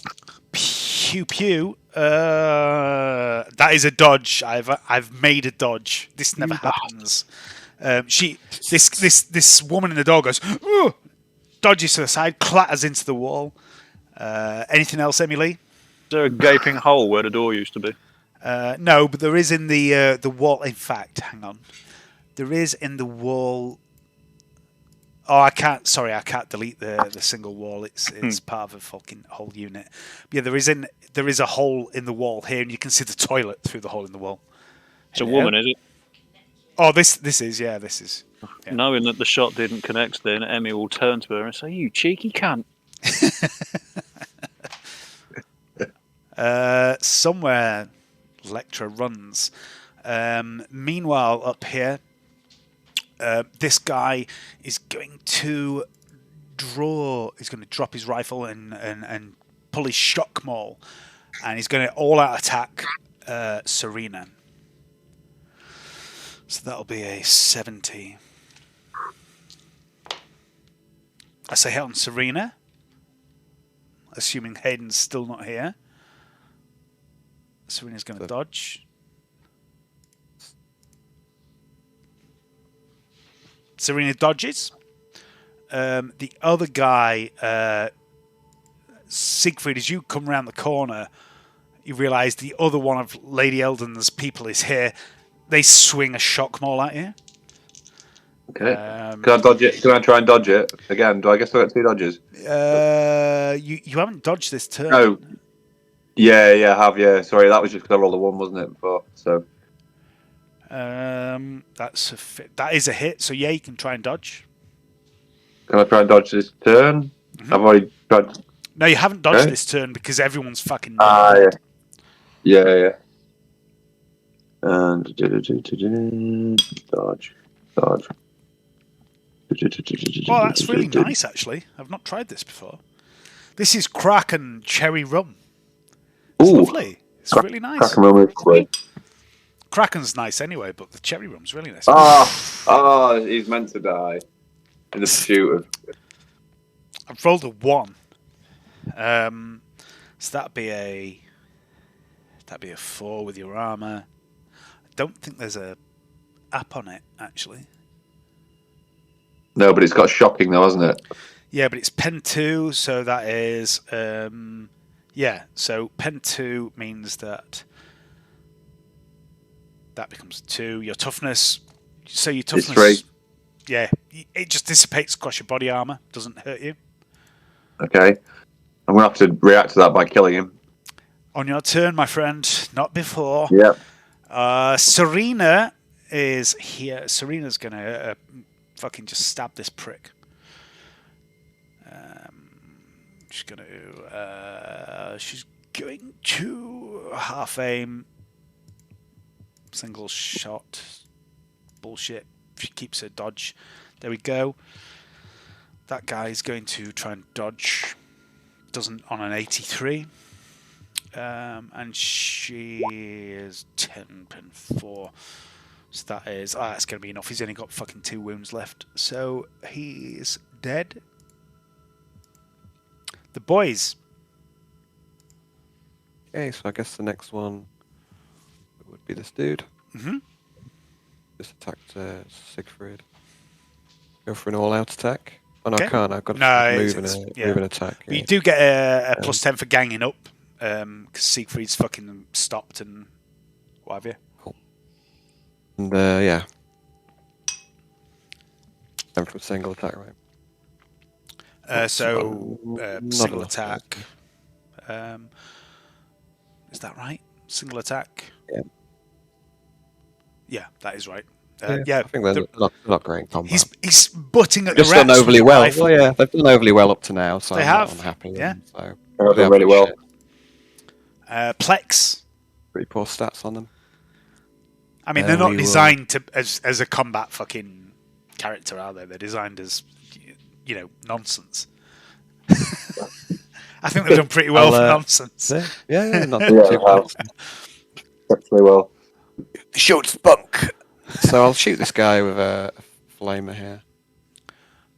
Pew pew. That is a dodge. I've made a dodge. This never happens. This woman in the door goes, "Ooh!" Dodges to the side, clatters into the wall. Anything else, Emily? Is there a gaping hole where the door used to be? No, but there is in the wall. In fact, hang on. There is in the wall. Oh, I can't. Sorry, I can't delete the single wall. It's part of a fucking whole unit. But yeah, there is a hole in the wall here, and you can see the toilet through the hole in the wall. It's a woman, is it? Oh, this is. Yeah. Knowing that the shot didn't connect, then Emmy will turn to her and say, "You cheeky cunt." Somewhere, Lectra runs. Meanwhile, up here. This guy is going to he's going to drop his rifle and pull his shock maul, and he's going to all-out attack Serena. So that'll be a 70. I say hit on Serena, assuming Hayden's still not here. Serena's going to dodge. Serena dodges. The other guy, Siegfried, as you come around the corner, you realise the other one of Lady Eldon's people is here. They swing a shock maul at you. Okay. Can I dodge it? Can I try and dodge it again? Do I guess I got 2 dodges? You haven't dodged this turn. No. Yeah, I have. Yeah, sorry, that was just because I rolled a 1, wasn't it? Before, so. That is a hit. So yeah, you can try and dodge. Can I try and dodge this turn? I've already tried. No, you haven't dodged this turn because everyone's fucking. Yeah. And dodge. Oh, that's really nice. Actually, I've not tried this before. This is Kraken cherry rum. It's lovely. It's really nice. Kraken rum is great. Kraken's nice anyway, but the cherry rum's really nice. He's meant to die in the pursuit of. I've rolled a 1. So that'd be a 4 with your armor. I don't think there's a app on it actually. No, but it's got shocking though, hasn't it? Yeah, but it's pen 2, so that is so pen 2 means that becomes 2. Your toughness, so your toughness, it's 3. Yeah, it just dissipates across your body armor, doesn't hurt you. Okay, I'm gonna have to react to that by killing him. On your turn, my friend, not before. Yep. Serena is here. Serena's gonna fucking just stab this prick. She's going to half aim. Single shot. Bullshit. She keeps her dodge. There we go. That guy's going to try and dodge. Doesn't on an 83. And she is 10.4. So that is... that's going to be enough. He's only got fucking 2 wounds left. So he's dead. The boys. Okay, so I guess the next one would be this dude. Mhm. Just attacked Siegfried. Go for an all-out attack. Oh no, Okay. I can't. I've got to No, move it's- and yeah. move and attack. But you Yeah. do get a plus 10 for ganging up, because Siegfried's fucking stopped and what have you. And yeah. And for a single attack, right? So not single enough, attack. Is that right? Single attack. Yeah. Yeah, that is right. I Yeah, think they're not great in combat. he's butting at Just the done rats overly with a well. rifle. Well, yeah, they've done overly well up to now, so They I'm have, not unhappy with yeah. them. So They've they done are really pretty well. shit. Plex. Pretty poor stats on them. I mean, they're not we will- designed to as a combat fucking character, are they? They're designed as, nonsense. I think they've done pretty well for nonsense. Yeah, not Yeah, too they have. bad. Exceptionally well. Shoot spunk. So I'll shoot this guy with a flamer here.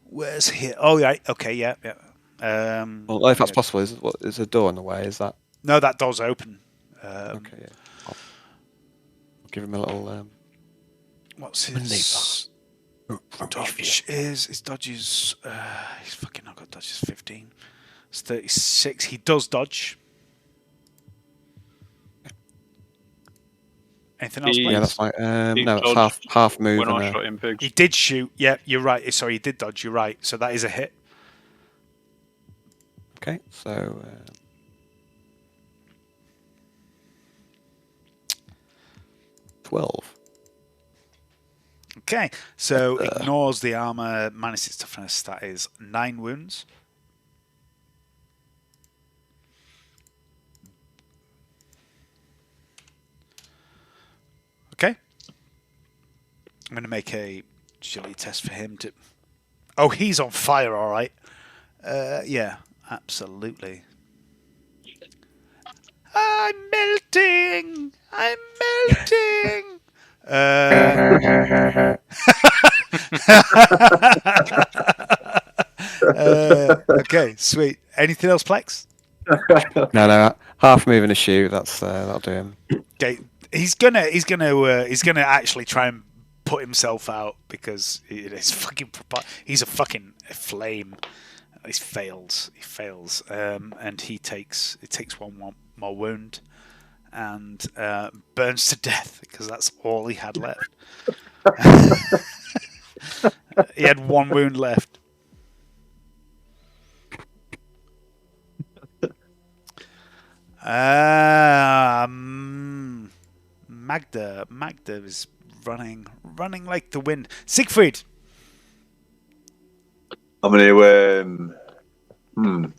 Where's he? Oh, right. Okay, yeah. Well, if that's possible, is a door in the way? Is that No, that door's open. okay? Yeah. I'll give him a little. What's his dodge? His dodge is he's fucking not got dodge. Is 15. It's 36. He does dodge. Anything else, He- please? Yeah, that's fine. He No, it's dodged half move. when And I shot him, pigs. He did shoot. Yeah, you're right. Sorry, he did dodge. You're right. So that is a hit. okay, so 12. Okay, so ignores the armor, minus its toughness. That is 9 wounds. Okay. I'm going to make a agility test for him to... Oh, he's on fire, all right. Yeah, absolutely. I'm melting! I'm melting! Okay, sweet. Anything else, Plex? No, half move and a shoot. That'll do him. Okay, he's gonna actually try and put himself out because he's fucking. He's a fucking flame. He fails. And he takes one more wound and burns to death because that's all he had left. He had 1 wound left. Magda is running like the wind. Siegfried. I'm going to I'm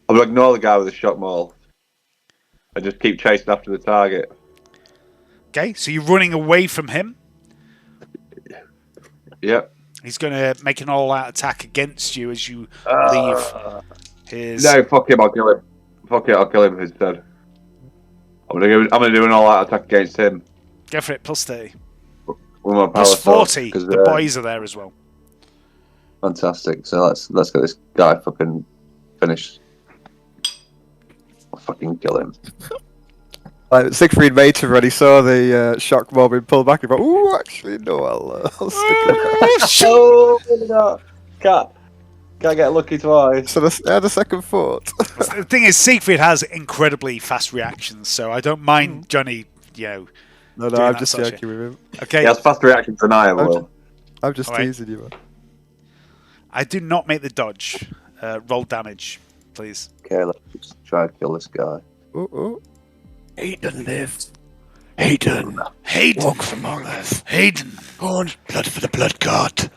going to ignore the guy with the shock maul and just keep chasing after the target. Okay, so you're running away from him. Yep. He's going to make an all-out attack against you as you leave his. No, fuck him. I'll kill him. Fuck it. I'll kill him instead. I'm gonna do an all-out attack against him Go for it. Plus 30. with my power Plus sword, 40. 'cause, The boys are there as well. Fantastic. So let's get this guy fucking finished. I'll fucking kill him. Siegfried made him when he saw the shock mob and pulled back. He went, "Ooh, actually, no, I'll stick it." Oh no! Can't get lucky twice. So the second thought. The thing is, Siegfried has incredibly fast reactions, so I don't mind Johnny, No, doing I'm that just sort of joking with him. Okay, He has fast reactions than I have, Will. I'm just Alright. teasing you, man. I do not make the dodge. Roll damage, please. Okay, let's just try and kill this guy. Oh. Hayden lives. Hayden walks among us. Hayden, Orange blood for the blood god.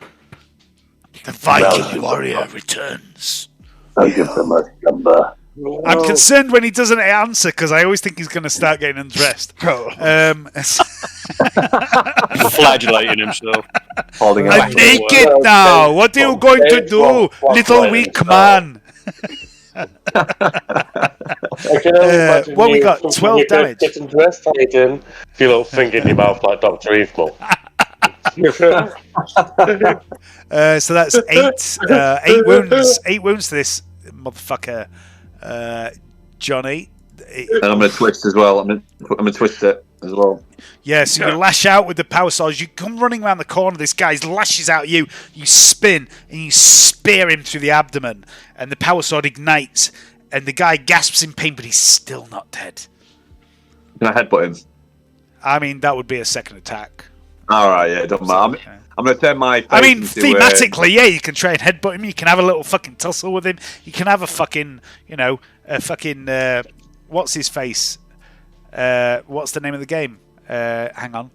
the Viking warrior returns. I'll give them a number. I'm concerned when he doesn't answer because I always think he's going to start getting undressed. Flagellating himself. Holding him I'm back. naked now. What are you going to do, little weak man? I can only imagine what we you got? something 12 you could damage. Get some dressed, Hayden. With your little finger in your mouth like Dr. Evil. So that's 8 wounds. 8 wounds to this motherfucker. Johnny. And I'm going to twist as well. I'm going to twist it as well. Yeah, so you lash out with the power sword. You come running around the corner. This guy lashes out at you. You spin and you spear him through the abdomen, and the power sword ignites. And the guy gasps in pain, but he's still not dead. Can I headbutt him? I mean, that would be a second attack. All right, yeah, it doesn't matter. I'm going to turn my face I mean, into, thematically, yeah, you can try and headbutt him. You can have a little fucking tussle with him. You can have a fucking, what's his face? What's the name of the game? Hang on.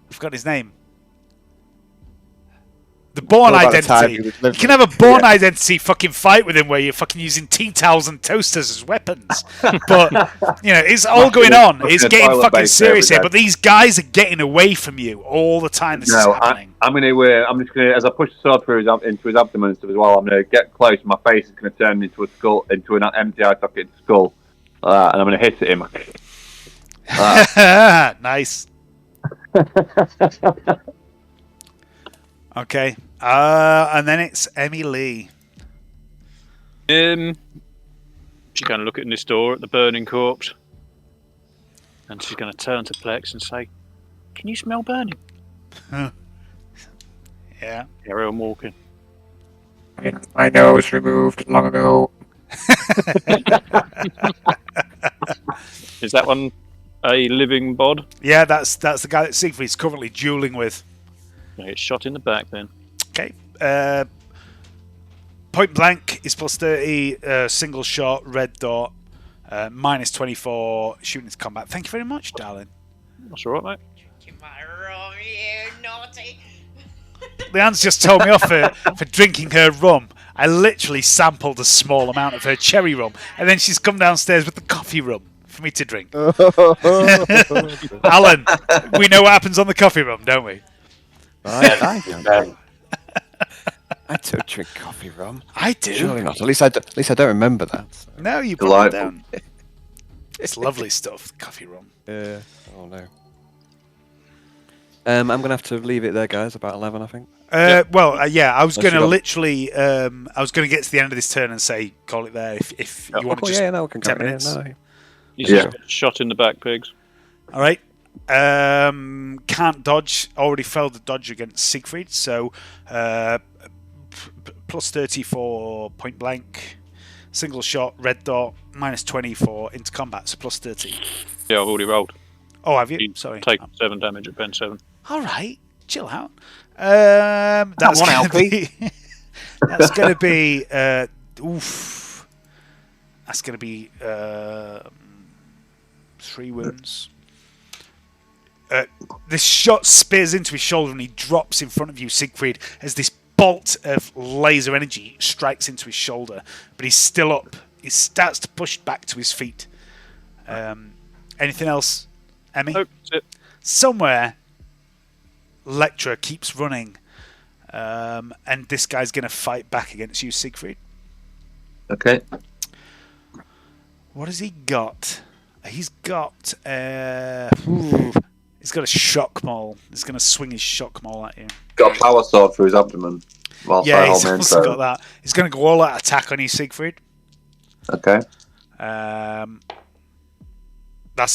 I've forgotten his name. The Bourne Identity. You can have a Bourne Identity fucking fight with him where you're fucking using tea towels and toasters as weapons. But, it's all going on. It's getting fucking serious here. But these guys are getting away from you all the time this is happening. I'm just going to, as I push the sword through into his abdomen and stuff as well, I'm going to get close. My face is going to turn into a skull, into an empty eye socket skull. And I'm going to hit at him. Nice. Okay. And then it's Emmy Lee. She's going to look at this door at the burning corpse. And she's going to turn to Plex and say, "Can you smell burning?" Yeah. Carry on walking. My nose removed long ago. Is that one a living bod? Yeah, that's the guy that Siegfried's currently dueling with. It's shot in the back then. Okay. Point blank is plus 30, single shot, red dot, minus 24, shooting to combat. Thank you very much, darling. That's all right, mate. Drinking my rum, you naughty. Leanne's just told me off for drinking her rum. I literally sampled a small amount of her cherry rum, and then she's come downstairs with the coffee rum for me to drink. Alan, we know what happens on the coffee rum, don't we? I don't drink coffee rum. I do. Surely not. At least I don't remember that. So. No, you brought it down. It's lovely stuff, coffee rum. Yeah. Oh no. I'm gonna have to leave it there, guys. About 11, I think. I was going to literally, I was going to get to the end of this turn and say, call it there if you want to just 10 minutes. No. He's just shot in the back, pigs. All right. Can't dodge. Already failed the dodge against Siegfried, so plus 30 for point blank, single shot, red dot, minus 20 for into combat, so plus 30. Yeah, I've already rolled. Oh, have you? You Sorry. Take 7 damage at pen 7. All right, chill out. That's going to be. That's going to be. Oof. That's going to be 3 wounds. This shot spears into his shoulder and he drops in front of you, Siegfried, as this bolt of laser energy strikes into his shoulder. But he's still up. He starts to push back to his feet. Anything else, Emmy? Nope, that's it. Somewhere, Lectra keeps running, and this guy's going to fight back against you, Siegfried. Okay. What has he got? He's got a shock maul. He's going to swing his shock maul at you. Got a power sword through his abdomen. Yeah, he's also got that. He's going to go all out attack on you, Siegfried. Okay. That's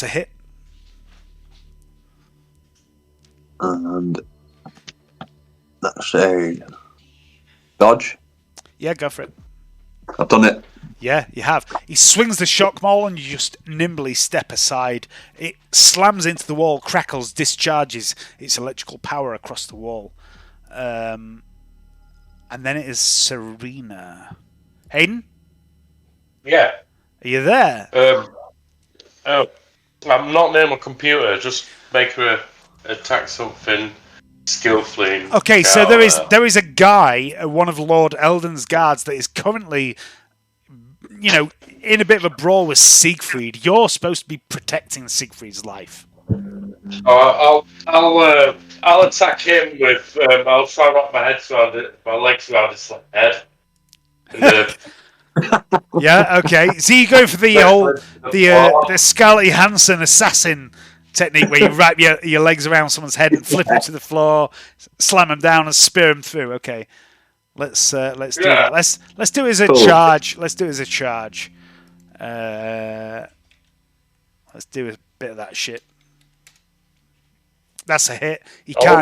a hit. And that's a dodge. Yeah, go for it. I've done it. Yeah, you have. He swings the shock maul and you just nimbly step aside. It slams into the wall, crackles, discharges its electrical power across the wall. And then it is Serena. Hayden? Yeah. Are you there? I'm not near my computer. Just make her attack something skillfully. Okay, so there is a guy, one of Lord Eldon's guards, that is currently, in a bit of a brawl with Siegfried. You're supposed to be protecting Siegfried's life. I'll attack him with. I'll try and wrap my legs around his head. And, Yeah. Okay. So you go for the Scarlett Johansson assassin technique, where you wrap your legs around someone's head and flip them to the floor, slam them down, and spear them through. Okay. Let's do that. Let's do it as a charge. Let's do it as a charge. Let's do a bit of that shit. That's a hit. He Oh. can't.